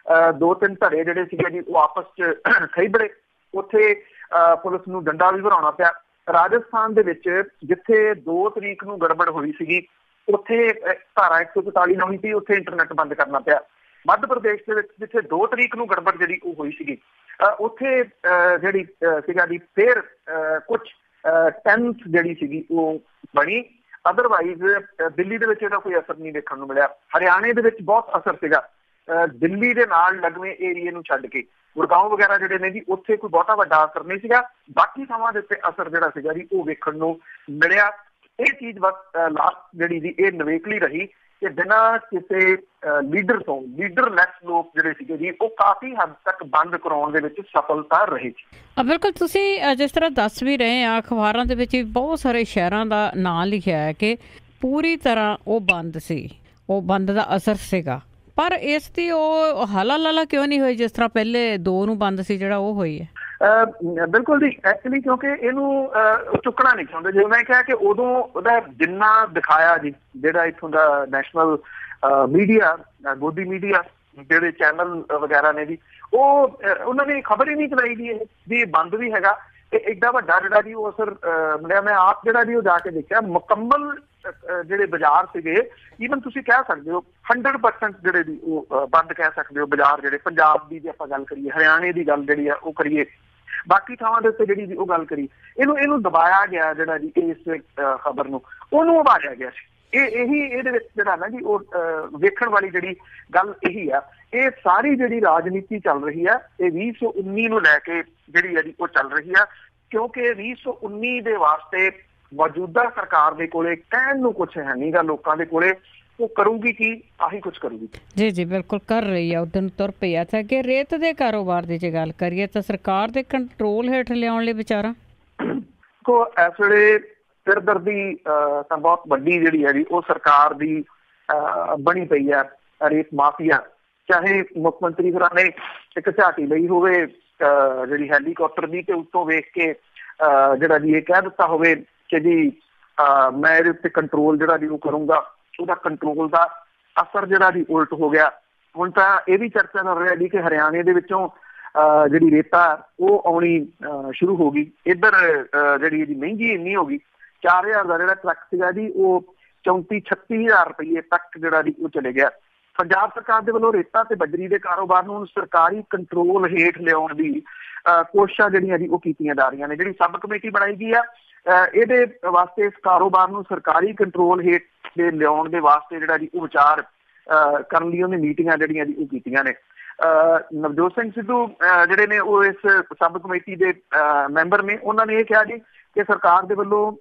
2-3 ਧੜੇ ਜਿਹੜੇ ਸੀਗੇ ਜੀ ਉਹ ਆਪਸ 'ਚ ਖਿਬੜੇ, ਉੱਥੇ ਪੁਲਿਸ ਨੂੰ ਡੰਡਾ ਵੀ ਭਰਾਉਣਾ ਪਿਆ। ਰਾਜਸਥਾਨ ਦੇ ਵਿੱਚ ਜਿੱਥੇ 2 ਤਰੀਕ ਨੂੰ ਗੜਬੜ ਹੋਈ ਸੀਗੀ ਉੱਥੇ ਧਾਰਾ 144 ਹੋਈ ਸੀ, ਉੱਥੇ ਇੰਟਰਨੈਟ ਬੰਦ ਕਰਨਾ ਪਿਆ। ਮੱਧ ਪ੍ਰਦੇਸ਼ ਦੇ ਵਿੱਚ ਜਿੱਥੇ 2 ਤਰੀਕ ਨੂੰ ਗੜਬੜ ਜਿਹੜੀ ਉਹ ਹੋਈ ਸੀਗੀ ਉੱਥੇ ਜਿਹੜੀ ਸੀਗਾ ਜੀ ਫਿਰ ਕੁਛ ਟੈਂਸ ਜਿਹੜੀ ਸੀਗੀ ਉਹ ਬਣੀ। ਅਦਰਵਾਈਜ਼ ਦਿੱਲੀ ਦੇ ਵਿੱਚ ਇਹਦਾ ਕੋਈ ਅਸਰ ਨਹੀਂ ਦੇਖਣ ਨੂੰ ਮਿਲਿਆ। ਹਰਿਆਣੇ ਦੇ ਵਿੱਚ ਬਹੁਤ ਅਸਰ ਸੀਗਾ। ਦਿੱਲੀ ਦੇ ਨਾਲ ਲੱਗਵੇਂ ਏਰੀਏ ਨੂੰ ਛੱਡ ਕੇ ਗੁੜਗਾਉਂ ਵਗੈਰਾ ਜਿਹੜੇ ਨੇ ਜੀ ਉੱਥੇ ਕੋਈ ਬਹੁਤਾ ਵੱਡਾ ਅਸਰ ਨਹੀਂ ਸੀਗਾ। ਬਾਕੀ ਥਾਵਾਂ ਦੇ ਉੱਤੇ ਅਸਰ ਜਿਹੜਾ ਸੀਗਾ ਜੀ ਉਹ ਵੇਖਣ ਨੂੰ ਮਿਲਿਆ। ਇਹ ਚੀਜ਼ ਬਸ ਲਾਸਟ ਜਿਹੜੀ ਜੀ ਇਹ ਨਵੇਕਲੀ ਰਹੀ ਕਿ ਬਿਨਾਂ ਕਿਸੇ ਲੀਡਰ ਤੋਂ ਲੀਡਰਲੈਸ ਲੋਕ ਜਿਹੜੇ ਸੀਗੇ ਜੀ ਉਹ ਕਾਫੀ ਹੱਦ ਤੱਕ ਬੰਦ ਕਰਾਉਣ ਦੇ ਵਿੱਚ ਸਫਲਤਾ ਰਹੇ ਸੀ। ਬਿਲਕੁਲ, ਤੁਸੀਂ ਜਿਸ ਤਰ੍ਹਾਂ ਦੱਸ ਵੀ ਰਹੇ ਆ ਅਖਬਾਰਾਂ ਦੇ ਵਿੱਚ ਵੀ ਬਹੁਤ ਸਾਰੇ ਸ਼ਹਿਰਾਂ ਦਾ ਨਾਂ ਲਿਖਿਆ ਹੈ ਕਿ ਪੂਰੀ ਤਰ੍ਹਾਂ ਉਹ ਬੰਦ ਸੀ, ਉਹ ਬੰਦ ਦਾ ਅਸਰ ਸੀਗਾ, ਪਰ ਇਸ ਦੀ ਉਹ ਹਲਾ ਲਾਲਾ ਕਿਉਂ ਨਹੀਂ ਹੋਈ ਜਿਸ ਤਰ੍ਹਾਂ ਪਹਿਲੇ 2 ਨੂੰ ਬੰਦ ਸੀ ਜਿਹੜਾ ਉਹ ਹੋਈ ਹੈ? ਬਿਲਕੁਲ ਜੀ, ਐਕਚੁਅਲੀ ਕਿਉਂਕਿ ਇਹਨੂੰ ਚੁੱਕਣਾ ਨਹੀਂ ਚਾਹੁੰਦੇ। ਜਿਵੇਂ ਮੈਂ ਕਿਹਾ ਕਿ ਉਦੋਂ ਉਹਦਾ ਜਿੰਨਾ ਦਿਖਾਇਆ ਜੀ ਜਿਹੜਾ ਇੱਥੋਂ ਦਾ ਨੈਸ਼ਨਲ ਮੀਡੀਆ, ਗੋਦੀ ਮੀਡੀਆ ਜਿਹੜੇ ਚੈਨਲ ਵਗੈਰਾ ਨੇ ਜੀ ਉਹ ਉਹਨਾਂ ਨੇ ਖਬਰ ਹੀ ਨਹੀਂ ਚਲਾਈ ਦੀ ਇਹ ਵੀ ਬੰਦ ਵੀ ਹੈਗਾ एडा वड्डा जिहड़ा जी वो असर मिलिया। मैं आप जिहड़ा जी वो जाके देखिया मुकम्मल ਜਿਹੜੇ ਬਾਜ਼ਾਰ ਸੀਗੇ, ਈਵਨ ਤੁਸੀਂ ਕਹਿ ਸਕਦੇ ਹੋ 100% ਜਿਹੜੇ ਦੀ ਉਹ ਬੰਦ ਕਹਿ ਸਕਦੇ ਹੋ ਬਾਜ਼ਾਰ ਜਿਹੜੇ ਪੰਜਾਬ ਦੀ ਜੇ ਆਪਾਂ ਗੱਲ ਕਰੀਏ, ਹਰਿਆਣੇ ਦੀ ਗੱਲ ਜਿਹੜੀ ਆ ਉਹ ਕਰੀਏ, ਬਾਕੀ ਥਾਵਾਂ ਦੇ ਉੱਤੇ ਜਿਹੜੀ ਉਹ ਗੱਲ ਕਰੀ, ਇਹਨੂੰ ਦਬਾਇਆ ਗਿਆ ਜਿਹੜਾ ਜੀ ਇਸ ਖਬਰ ਨੂੰ, ਉਹਨੂੰ ਉਭਾਰਿਆ ਗਿਆ ਸੀ। ਇਹੀ ਇਹਦੇ ਵਿੱਚ ਜਿਹੜਾ ਨਾ ਜੀ ਉਹ ਵੇਖਣ ਵਾਲੀ ਜਿਹੜੀ ਗੱਲ ਇਹੀ ਆ, ਇਹ ਸਾਰੀ ਜਿਹੜੀ ਰਾਜਨੀਤੀ ਚੱਲ ਰਹੀ ਆ ਇਹ 2019 ਨੂੰ ਲੈ ਕੇ ਜਿਹੜੀ ਆ ਜੀ ਉਹ ਚੱਲ ਰਹੀ ਆ, ਕਿਉਂਕਿ 2019 ਦੇ ਵਾਸਤੇ ਮੌਜੂਦਾ ਸਰਕਾਰ ਦੇ ਕੋਲੇ ਕਹਿਣ ਨੂੰ ਕੁਛ ਹੈ ਨਹੀਂ ਗਾ, ਲੋਕਾਂ ਦੇ ਕੋਲੇ ਉਹ ਕਰੂਗੀ ਕੀ, ਆਹੀ ਕੁਛ ਕਰੂਗੀ। ਜੀ ਜੀ ਬਿਲਕੁਲ ਕਰ ਰਹੀ ਆ, ਉਦੋਂ ਤੁਰ ਪਈ ਆ। ਤਾਂ ਕਿ ਰੇਤ ਦੇ ਕਾਰੋਬਾਰ ਦੀ ਜੇ ਗੱਲ ਕਰੀਏ ਤਾਂ ਸਰਕਾਰ ਦੇ ਕੰਟਰੋਲ ਹੇਠ ਲਿਆਉਣ ਲਈ ਵਿਚਾਰਾਂ ਕੋ ਇਸ ਵੇਲੇ ਸਿਰਦਰਦੀ ਤਾਂ ਬਹੁਤ ਵੱਡੀ ਜਿਹੜੀ ਹੈ ਜੀ ਉਹ ਸਰਕਾਰ ਦੀ ਬਣੀ ਪਈ ਆ। ਰੇਤ ਮਾਫੀਆ, ਚਾਹੇ ਮੁੱਖ ਮੰਤਰੀ ਹੋਰਾਂ ਨੇ ਇੱਕ ਝਾਟੀ ਲਈ ਹੋਵੇ ਜਿਹੜੀ ਹੈਲੀਕਾਪਟਰ ਦੀ, ਤੇ ਉੱਤੋਂ ਵੇਖ ਕੇ ਜਿਹੜਾ ਜੀ ਇਹ ਕਹਿ ਦਿੱਤਾ ਹੋਵੇ ਕਿ ਜੀ ਮੈਂ ਇਹਦੇ ਉੱਤੇ ਕੰਟਰੋਲ ਜਿਹੜਾ ਜੀ ਉਹ ਕਰੂੰਗਾ, ਉਹਦਾ ਕੰਟਰੋਲ ਦਾ ਅਸਰ ਜਿਹੜਾ ਜੀ ਉਲਟ ਹੋ ਗਿਆ। ਹੁਣ ਤਾਂ ਇਹ ਵੀ ਚਰਚਾ ਚੱਲ ਰਿਹਾ ਜੀ ਕਿ ਹਰਿਆਣੇ ਦੇ ਵਿੱਚੋਂ ਜਿਹੜੀ ਰੇਤਾ ਉਹ ਆਉਣੀ ਸ਼ੁਰੂ ਹੋ ਗਈ। ਇੱਧਰ ਜਿਹੜੀ ਇਹਦੀ ਮਹਿੰਗੀ ਇੰਨੀ ਹੋ ਗਈ, 4000 ਦਾ ਜਿਹੜਾ ਟਰੱਕ ਸੀਗਾ ਜੀ ਉਹ 34-36 ਰੁਪਏ ਤੱਕ ਜਿਹੜਾ ਜੀ ਉਹ ਚਲੇ ਗਿਆ। ਪੰਜਾਬ ਸਰਕਾਰ ਦੇ ਵੱਲੋਂ ਰੇਤਾ ਤੇ ਬਜਰੀ ਦੇ ਕਾਰੋਬਾਰ ਨੂੰ ਸਰਕਾਰੀ ਕੰਟਰੋਲ ਹੇਠ ਲਿਆਉਣ ਦੀ ਕੋਸ਼ਿਸ਼ਾਂ ਜਿਹੜੀਆਂ ਜੀ ਉਹ ਕੀਤੀਆਂ ਜਾ ਰਹੀਆਂ ਨੇ। ਜਿਹੜੀ ਸਬ ਕਮੇਟੀ ਬਣਾਈ ਗਈ ਆ ਇਹਦੇ ਵਾਸਤੇ ਇਸ ਕਾਰੋਬਾਰ ਨੂੰ ਸਰਕਾਰੀ ਕੰਟਰੋਲ ਹੇਠ ਦੇ ਲਿਆਉਣ ਦੇ ਵਾਸਤੇ ਜਿਹੜਾ ਜੀ ਉਹ ਵਿਚਾਰ ਕਰਨ ਲਈ ਉਹਨੇ ਮੀਟਿੰਗਾਂ ਜਿਹੜੀਆਂ ਜੀ ਉਹ ਕੀਤੀਆਂ ਨੇ। ਨਵਜੋਤ ਸਿੰਘ ਸਿੱਧੂ ਜਿਹੜੇ ਨੇ ਉਹ ਇਸ ਸਬ ਕਮੇਟੀ ਦੇ ਮੈਂਬਰ ਨੇ, ਉਹਨਾਂ ਨੇ ਇਹ ਕਿਹਾ ਜੀ ਕਿ ਸਰਕਾਰ ਦੇ ਵੱਲੋਂ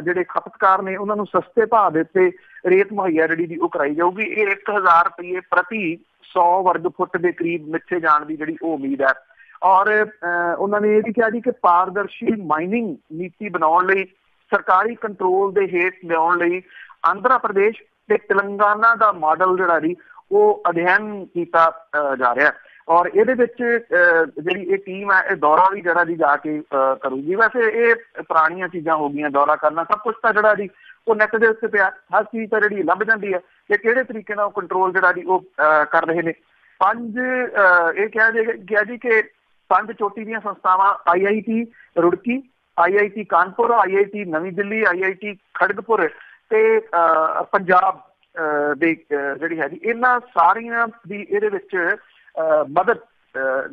ਜਿਹੜੇ ਖਪਤਕਾਰ ਨੇ ਉਹਨਾਂ ਨੂੰ ਸਸਤੇ ਭਾਅ ਦੇ ਉੱਤੇ ਰੇਤ ਮੁਹੱਈਆ ਜਿਹੜੀ ਜੀ ਉਹ ਕਰਾਈ ਜਾਊਗੀ। ਇਹ 1000 ਰੁਪਏ ਪ੍ਰਤੀ 100 ਵਰਗ ਫੁੱਟ ਦੇ ਕਰੀਬ ਮਿੱਥੇ ਜਾਣ ਦੀ ਜਿਹੜੀ ਉਹ ਉਮੀਦ ਹੈ। ਔਰ ਉਹਨਾਂ ਨੇ ਇਹ ਵੀ ਕਿਹਾ ਜੀ ਕਿ ਪਾਰਦਰਸ਼ੀ ਮਾਈਨਿੰਗ ਨੀਤੀ ਬਣਾਉਣ ਲਈ ਸਰਕਾਰੀ ਕੰਟਰੋਲ ਦੇ ਹੇਠ ਲਿਆਉਣ ਲਈ ਆਂਧਰਾ ਪ੍ਰਦੇਸ਼ ਤੇ ਤੇਲੰਗਾਨਾ ਦਾ ਮਾਡਲ ਜਿਹੜਾ ਜੀ ਉਹ ਅਧਿਐਨ ਕੀਤਾ ਜਾ ਰਿਹਾ। ਔਰ ਇਹਦੇ ਵਿੱਚ ਜਿਹੜੀ ਇਹ ਟੀਮ ਹੈ ਇਹ ਦੌਰਾ ਵੀ ਜਿਹੜਾ ਜੀ ਜਾ ਕੇ ਕਰੂਗੀ। ਵੈਸੇ ਇਹ ਪੁਰਾਣੀਆਂ ਚੀਜ਼ਾਂ ਹੋ ਗਈਆਂ, ਦੌਰਾ ਕਰਨਾ ਸਭ ਕੁਛ ਤਾਂ ਜਿਹੜਾ ਜੀ ਉਹ ਨੈਟ ਦੇ ਉੱਤੇ ਪਿਆ, ਹਰ ਚੀਜ਼ ਤਾਂ ਜਿਹੜੀ ਲੱਭ ਜਾਂਦੀ ਹੈ ਕਿ ਕਿਹੜੇ ਤਰੀਕੇ ਨਾਲ ਕੰਟਰੋਲ ਜਿਹੜਾ ਜੀ ਉਹ ਕਰ ਰਹੇ ਨੇ। ਇਹ ਕਿਹਾ ਜੀ ਕਿ 5 ਚੋਟੀ ਦੀਆਂ ਸੰਸਥਾਵਾਂ IIT Roorkee, IIT Kanpur, IIT ਨਵੀਂ ਦਿੱਲੀ, IIT ਖੜਗਪੁਰ ਤੇ ਪੰਜਾਬ ਦੇ ਜਿਹੜੀ ਹੈ ਜੀ ਇਹਨਾਂ ਸਾਰੀਆਂ ਦੀ ਇਹਦੇ ਵਿੱਚ ਮਦਦ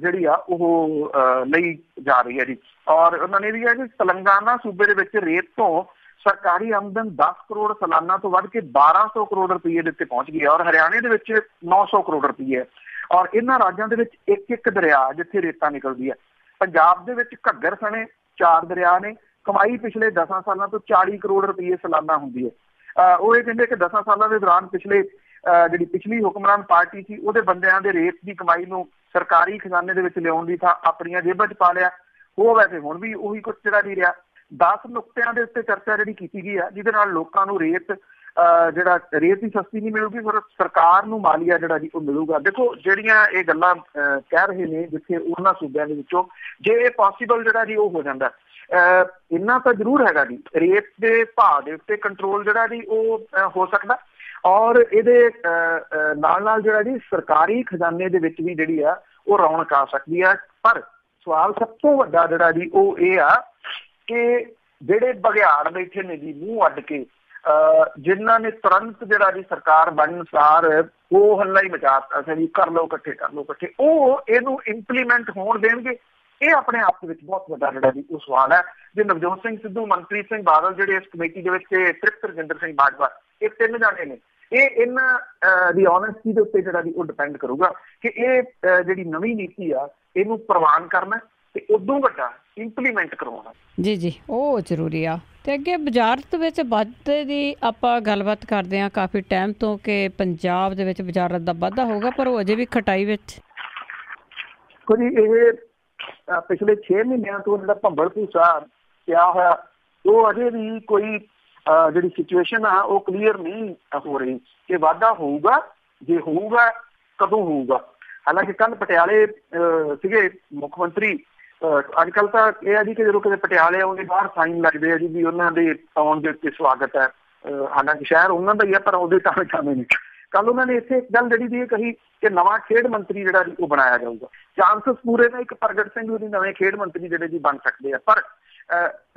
ਜਿਹੜੀ ਆ ਉਹ ਲਈ ਜਾ ਰਹੀ ਹੈ ਜੀ। ਔਰ ਉਹਨਾਂ ਨੇ ਵੀ ਕਿਹਾ ਕਿ ਤੇਲੰਗਾਨਾ ਸੂਬੇ ਦੇ ਵਿੱਚ ਰੇਤ ਤੋਂ ਸਰਕਾਰੀ ਆਮਦਨ 10 ਕਰੋੜ ਸਾਲਾਨਾ ਤੋਂ ਵੱਧ ਕੇ 1200 ਕਰੋੜ ਰੁਪਏ ਦੇ ਉੱਤੇ ਪਹੁੰਚ ਗਈ ਹੈ। ਔਰ ਹਰਿਆਣੇ ਦੇ ਵਿੱਚ 900 ਕਰੋੜ ਰੁਪਏ ਹੈ। ਔਰ ਇਹਨਾਂ ਰਾਜਾਂ ਦੇ ਵਿੱਚ ਇੱਕ ਦਰਿਆ ਜਿੱਥੇ ਰੇਤਾ ਨਿਕਲਦੀ ਹੈ। ਪੰਜਾਬ ਦੇ ਵਿੱਚ ਘੱਗਰ ਸਣੇ 4 ਦਰਿਆ ਨੇ। ਕਮਾਈ ਪਿਛਲੇ 10 ਸਾਲਾਂ ਤੋਂ 40 ਕਰੋੜ ਰੁਪਏ ਸਾਲਾਨਾ ਹੁੰਦੀ ਹੈ। ਉਹ ਇਹ ਕਹਿੰਦੇ ਕਿ 10 ਸਾਲਾਂ ਦੇ ਦੌਰਾਨ ਜਿਹੜੀ ਪਿਛਲੀ ਹੁਕਮਰਾਨ ਪਾਰਟੀ ਸੀ ਉਹਦੇ ਬੰਦਿਆਂ ਦੇ ਰੇਤ ਦੀ ਕਮਾਈ ਨੂੰ ਸਰਕਾਰੀ ਖਜ਼ਾਨੇ ਦੇ ਵਿੱਚ ਲਿਆਉਣ ਦੀ ਥਾਂ ਆਪਣੀਆਂ ਜੇਬਾਂ 'ਚ ਪਾ ਲਿਆ। ਉਹ ਵੈਸੇ ਹੁਣ ਵੀ ਉਹੀ ਕੁਛ ਜਿਹੜਾ ਨਹੀਂ ਰਿਹਾ। 10 ਨੁਕਤਿਆਂ ਦੇ ਉੱਤੇ ਚਰਚਾ ਜਿਹੜੀ ਕੀਤੀ ਗਈ ਆ ਜਿਹਦੇ ਨਾਲ ਲੋਕਾਂ ਨੂੰ ਰੇਤ ਦੀ ਸਸਤੀ ਨਹੀਂ ਮਿਲੂਗੀ, ਫਿਰ ਸਰਕਾਰ ਨੂੰ ਮਾਲੀਆ ਜਿਹੜਾ ਜੀ ਉਹ ਮਿਲੂਗਾ। ਦੇਖੋ ਜਿਹੜੀਆਂ ਇਹ ਗੱਲਾਂ ਕਹਿ ਰਹੇ ਨੇ ਜਿੱਥੇ ਉਹਨਾਂ ਸੂਬਿਆਂ ਦੇ ਵਿੱਚੋਂ ਜੇ ਇਹ ਪੋਸੀਬਲ ਜਿਹੜਾ ਜੀ ਉਹ ਹੋ ਜਾਂਦਾ, ਇੰਨਾ ਤਾਂ ਜ਼ਰੂਰ ਹੈਗਾ ਜੀ ਰੇਤ ਦੇ ਭਾਅ ਦੇ ਉੱਤੇ ਕੰਟਰੋਲ ਜਿਹੜਾ ਜੀ ਉਹ ਹੋ ਸਕਦਾ। ਔਰ ਇਹਦੇ ਨਾਲ ਜਿਹੜਾ ਜੀ ਸਰਕਾਰੀ ਖਜ਼ਾਨੇ ਦੇ ਵਿੱਚ ਵੀ ਜਿਹੜੀ ਆ ਉਹ ਰੌਣਕ ਆ ਸਕਦੀ ਆ। ਪਰ ਸਵਾਲ ਸਭ ਤੋਂ ਵੱਡਾ ਜਿਹੜਾ ਜੀ ਉਹ ਇਹ ਆ ਕਿ ਜਿਹੜੇ ਬਘਿਆੜ ਬੈਠੇ ਨੇ ਜੀ ਮੂੰਹ ਅੱਡ ਕੇ, ਜਿਨ੍ਹਾਂ ਨੇ ਤੁਰੰਤ ਜਿਹੜਾ ਜੀ ਸਰਕਾਰ ਬਣਨ ਸਾਰ ਉਹ ਹੱਲਾ ਹੀ ਮਚਾ ਦਿੱਤਾ ਸੀ ਕਰ ਲਓ ਇਕੱਠੇ, ਉਹ ਇਹਨੂੰ ਇੰਪਲੀਮੈਂਟ ਹੋਣ ਦੇਣਗੇ? ਇਹ ਆਪਣੇ ਆਪ ਦੇ ਵਿੱਚ ਬਹੁਤ ਵੱਡਾ ਜਿਹੜਾ ਜੀ ਉਹ ਸਵਾਲ ਹੈ। ਜੇ ਨਵਜੋਤ ਸਿੰਘ ਸਿੱਧੂ, ਮਨਪ੍ਰੀਤ ਸਿੰਘ ਬਾਦਲ ਜਿਹੜੇ ਇਸ ਕਮੇਟੀ ਦੇ ਵਿੱਚ, ਤ੍ਰਿਪਤ ਰਜਿੰਦਰ ਸਿੰਘ ਬਾਜਵਾ, ਇਹ 3 ਜਾਣੇ ਨੇ, ਇਹ ਇਹਨਾਂ ਦੀ ਓਨੈਸਟੀ ਦੇ ਉੱਤੇ ਜਿਹੜਾ ਜੀ ਉਹ ਡਿਪੈਂਡ ਕਰੂਗਾ ਕਿ ਇਹ ਜਿਹੜੀ ਨਵੀਂ ਨੀਤੀ ਆ ਇਹਨੂੰ ਪ੍ਰਵਾਨ ਕਰਨਾ ਤੇ ਉਦੋਂ ਵੱਡਾ ਇੰਪਲੀਮੈਂਟ ਕਰਵਾਉਣਾ। ਜੀ ਉਹ ਜ਼ਰੂਰੀ ਆ। ਤੇ ਅੱਗੇ ਬਾਜ਼ਾਰਤ ਵਿੱਚ ਵਾਧੇ ਦੀ ਆਪਾਂ ਗੱਲਬਾਤ ਕਰਦੇ ਹਾਂ ਕਾਫੀ ਟਾਈਮ ਤੋਂ ਕਿ ਪੰਜਾਬ ਦੇ ਵਿੱਚ ਬਾਜ਼ਾਰਤ ਦਾ ਵਾਧਾ ਹੋਊਗਾ, ਪਰ ਉਹ ਅਜੇ ਵੀ ਖਟਾਈ ਵਿੱਚ। ਕੁਝ ਇਹ ਪਿਛਲੇ 6 ਮਹੀਨਿਆਂ ਤੋਂ ਜਿਹੜਾ ਭੰਬਲ ਭੂਸਾ ਪਿਆ ਹੋਇਆ ਉਹ ਅਜੇ ਵੀ ਕੋਈ ਜਿਹੜੀ ਸਿਚੁਏਸ਼ਨ ਆ ਉਹ ਕਲੀਅਰ ਨਹੀਂ ਹੋ ਰਹੀ ਕਿ ਵਾਧਾ ਹੋਊਗਾ, ਜੇ ਹੋਊਗਾ ਕਦੋਂ ਹੋਊਗਾ। ਹਾਲਾਂਕਿ ਕੱਲ ਪਟਿਆਲੇ ਸੀਗੇ ਮੁੱਖ ਮੰਤਰੀ। ਅੱਜ ਕੱਲ੍ਹ ਤਾਂ ਇਹ ਆ ਜੀ ਕਿ ਜਦੋਂ ਕਿਤੇ ਪਟਿਆਲੇ ਆਉਂਦੇ ਬਾਹਰ ਸਾਈਨ ਲੱਗਦੇ ਆ ਜੀ ਵੀ ਉਹਨਾਂ ਦੇ ਆਉਣ ਦੇ ਉੱਤੇ ਸਵਾਗਤ ਹੈ। ਹਾਲਾਂਕਿ ਸ਼ਹਿਰ ਉਹਨਾਂ ਦਾ ਹੀ ਆ ਪਰ ਉਹਦੇ ਤਾਂ ਸ਼ਾਮਿਲ ਨਹੀਂ। ਕੱਲ ਉਹਨਾਂ ਨੇ ਇੱਥੇ ਇੱਕ ਗੱਲ ਜਿਹੜੀ ਦੀ ਇਹ ਕਹੀ ਕਿ ਨਵਾਂ ਖੇਡ ਮੰਤਰੀ ਜਿਹੜਾ ਜੀ ਉਹ ਬਣਾਇਆ ਜਾਊਗਾ। ਚਾਂਸਸ ਪੂਰੇ ਨੇ ਇੱਕ ਪ੍ਰਗਟ ਸਿੰਘ ਉਹਦੀ ਨਵੇਂ ਖੇਡ ਮੰਤਰੀ ਜਿਹੜੇ ਜੀ ਬਣ ਸਕਦੇ ਆ। ਪਰ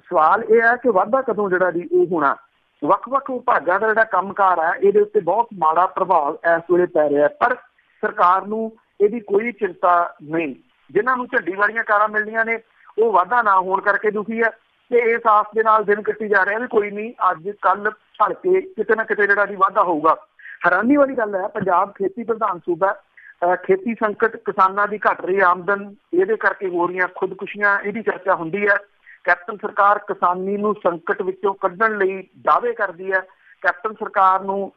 ਸਵਾਲ ਇਹ ਹੈ ਕਿ ਵਾਧਾ ਕਦੋਂ ਜਿਹੜਾ ਜੀ ਉਹ ਹੋਣਾ। ਵੱਖ-ਵੱਖ ਵਿਭਾਗਾਂ ਦਾ ਜਿਹੜਾ ਕੰਮਕਾਰ ਹੈ ਇਹਦੇ ਉੱਤੇ ਬਹੁਤ ਮਾੜਾ ਪ੍ਰਭਾਵ ਇਸ ਵੇਲੇ ਪੈ ਰਿਹਾ, ਪਰ ਸਰਕਾਰ ਨੂੰ ਇਹਦੀ ਕੋਈ ਚਿੰਤਾ ਨਹੀਂ। ਜਿਨ੍ਹਾਂ ਨੂੰ ਝੰਡੀ ਵਾਲੀਆਂ ਕਾਰਾਂ ਮਿਲਣੀਆਂ ਨੇ ਉਹ ਵਾਧਾ ਨਾ ਹੋਣ ਕਰਕੇ ਦੁਖੀ ਹੈ ਤੇ ਇਸ ਆਸ ਦੇ ਨਾਲ ਦਿਨ ਕੱਟੀ ਜਾ ਰਿਹਾ ਵੀ ਕੋਈ ਨਹੀਂ, ਅੱਜ ਕੱਲ ਭੜ ਕੇ ਕਿਤੇ ਨਾ ਕਿਤੇ ਜਿਹੜਾ ਜੀ ਵਾਧਾ ਹੋਊਗਾ। ਹੈਰਾਨੀ ਵਾਲੀ ਗੱਲ ਹੈ, ਪੰਜਾਬ ਖੇਤੀ ਪ੍ਰਧਾਨ ਸੂਬਾ, ਖੇਤੀ ਸੰਕਟ, ਕਿਸਾਨਾਂ ਦੀ ਘਟ ਰਹੀ ਆਮਦਨ, ਇਹਦੇ ਕਰਕੇ ਹੋ ਰਹੀਆਂ ਖੁਦਕੁਸ਼ੀਆਂ, ਇਹਦੀ ਚਰਚਾ ਹੁੰਦੀ ਹੈ। ਕੈਪਟਨ ਸਰਕਾਰ ਕਿਸਾਨੀ ਨੂੰ ਸੰਕਟ ਵਿੱਚੋਂ ਕੱਢਣ ਲਈ ਦਾਅਵੇ ਕਰਦੀ ਹੈ। ਕੈਪਟਨ ਸਰਕਾਰ ਨੂੰ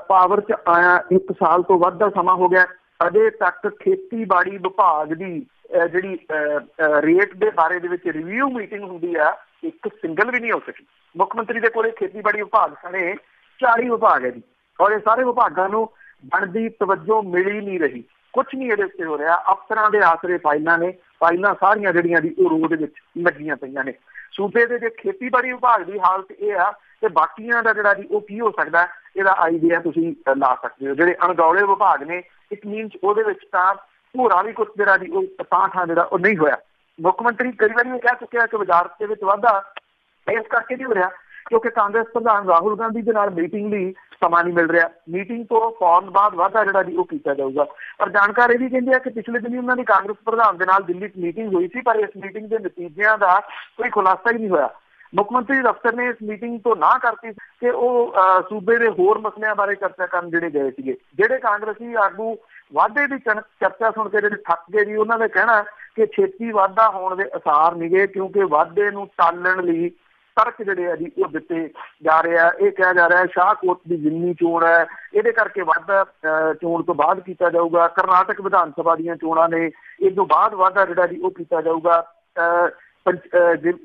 ਪਾਵਰ 'ਚ ਆਇਆ 1 ਸਾਲ ਤੋਂ ਵੱਧ ਦਾ ਸਮਾਂ ਹੋ ਗਿਆ, ਅਜੇ ਤੱਕ ਖੇਤੀਬਾੜੀ ਵਿਭਾਗ ਦੀ ਜਿਹੜੀ ਰੇਟ ਦੇ ਬਾਰੇ ਦੇ ਵਿੱਚ ਰਿਵਿਊ ਮੀਟਿੰਗ ਹੁੰਦੀ ਆ, ਇੱਕ ਸਿੰਗਲ ਵੀ ਨਹੀਂ ਹੋ ਸਕੀ। ਮੁੱਖ ਮੰਤਰੀ ਦੇ ਕੋਲੇ ਖੇਤੀਬਾੜੀ ਵਿਭਾਗ ਸਣੇ 40 ਵਿਭਾਗ ਹੈ ਜੀ, ਔਰ ਇਹ ਸਾਰੇ ਵਿਭਾਗਾਂ ਨੂੰ ਬਣਦੀ ਤਵੱਜੋ ਮਿਲ ਨਹੀਂ ਰਹੀ। ਕੁਛ ਨਹੀਂ ਇਹਦੇ ਉੱਤੇ ਹੋ ਰਿਹਾ। ਅਫਸਰਾਂ ਦੇ ਆਸਰੇ ਫਾਈਲਾਂ ਨੇ, ਫਾਈਲਾਂ ਸਾਰੀਆਂ ਜਿਹੜੀਆਂ ਦੀ ਉਹ ਰੋਡ ਵਿੱਚ ਲੱਗੀਆਂ ਪਈਆਂ ਨੇ। ਸੂਬੇ ਦੇ ਜੇ ਖੇਤੀਬਾੜੀ ਵਿਭਾਗ ਦੀ ਹਾਲਤ ਇਹ ਆ ਤੇ ਬਾਕੀਆਂ ਦਾ ਜਿਹੜਾ ਜੀ ਉਹ ਕੀ ਹੋ ਸਕਦਾ, ਇਹਦਾ ਆਈਡੀਆ ਤੁਸੀਂ ਲਾ ਸਕਦੇ ਹੋ। ਜਿਹੜੇ ਅਣਗੌਲੇ ਵਿਭਾਗ ਨੇ, ਇਟ ਮੀਨਸ ਉਹਦੇ ਵਿੱਚ ਤਾਂ ਭੋਰਾ ਵੀ ਕੁਛ ਜਿਹੜਾ ਜੀ ਉਹ ਤਾਂ ਜਿਹੜਾ ਉਹ ਨਹੀਂ ਹੋਇਆ। ਮੁੱਖ ਮੰਤਰੀ ਕਈ ਵਾਰੀ ਇਹ ਕਹਿ ਚੁੱਕਿਆ ਕਿ ਵਜ਼ਾਰਤ ਦੇ ਵਿੱਚ ਵਾਧਾ ਇਸ ਕਰਕੇ ਨਹੀਂ ਹੋ ਰਿਹਾ ਕਿਉਂਕਿ ਕਾਂਗਰਸ ਪ੍ਰਧਾਨ ਰਾਹੁਲ ਗਾਂਧੀ ਦੇ ਨਾਲ ਮੀਟਿੰਗ ਲਈ ਸਮਾਂ ਨਹੀਂ ਮਿਲ ਰਿਹਾ। ਮੀਟਿੰਗ ਤੋਂ ਫੌਰਨ ਬਾਅਦ ਵਾਧਾ ਜਿਹੜਾ ਜੀ ਉਹ ਕੀਤਾ ਜਾਊਗਾ। ਪਰ ਜਾਣਕਾਰ ਇਹ ਵੀ ਕਹਿੰਦੇ ਆ ਕਿ ਪਿਛਲੇ ਦਿਨੀ ਉਹਨਾਂ ਦੀ ਕਾਂਗਰਸ ਪ੍ਰਧਾਨ ਦੇ ਨਾਲ ਦਿੱਲੀ 'ਚ ਮੀਟਿੰਗ ਹੋਈ ਸੀ, ਪਰ ਇਸ ਮੀਟਿੰਗ ਦੇ ਨਤੀਜਿਆਂ ਦਾ ਕੋਈ ਖੁਲਾਸਾ ਹੀ ਨਹੀਂ ਹੋਇਆ। ਮੁੱਖ ਮੰਤਰੀ ਦਫ਼ਤਰ ਨੇ ਇਸ ਮੀਟਿੰਗ ਤੋਂ ਨਾ ਕਰਤੀ ਕਿ ਉਹ ਸੂਬੇ ਦੇ ਹੋਰ ਮਸਲਿਆਂ ਬਾਰੇ ਚਰਚਾ ਕਰਨ ਜਿਹੜੇ ਗਏ ਸੀਗੇ। ਜਿਹੜੇ ਕਾਂਗਰਸੀ ਆਗੂ ਵਾਧੇ ਦੀ ਚਰਚਾ ਸੁਣ ਕੇ ਜਿਹੜੇ ਥੱਕ ਗਏ ਜੀ, ਉਹਨਾਂ ਨੇ ਕਹਿਣਾ ਕਿ ਛੇਤੀ ਵਾਧਾ ਹੋਣ ਦੇ ਅਸਾਰ ਨਿਗੇ ਕਿਉਂਕਿ ਵਾਧੇ ਨੂੰ ਟਾਲਣ ਲਈ ਤਰਕ ਜਿਹੜੇ ਆ ਜੀ ਉਹ ਦਿੱਤੇ ਜਾ ਰਹੇ ਆ। ਇਹ ਕਿਹਾ ਜਾ ਰਿਹਾ ਸ਼ਾਹਕੋਟ ਦੀ ਜਿੰਨੀ ਚੋਣ ਹੈ ਇਹਦੇ ਕਰਕੇ ਵਾਧਾ ਚੋਣ ਤੋਂ ਬਾਅਦ ਕੀਤਾ ਜਾਊਗਾ। ਕਰਨਾਟਕ ਵਿਧਾਨ ਸਭਾ ਦੀਆਂ ਚੋਣਾਂ ਨੇ, ਇਸ ਤੋਂ ਬਾਅਦ ਵਾਧਾ ਜਿਹੜਾ ਜੀ ਉਹ ਕੀਤਾ ਜਾਊਗਾ।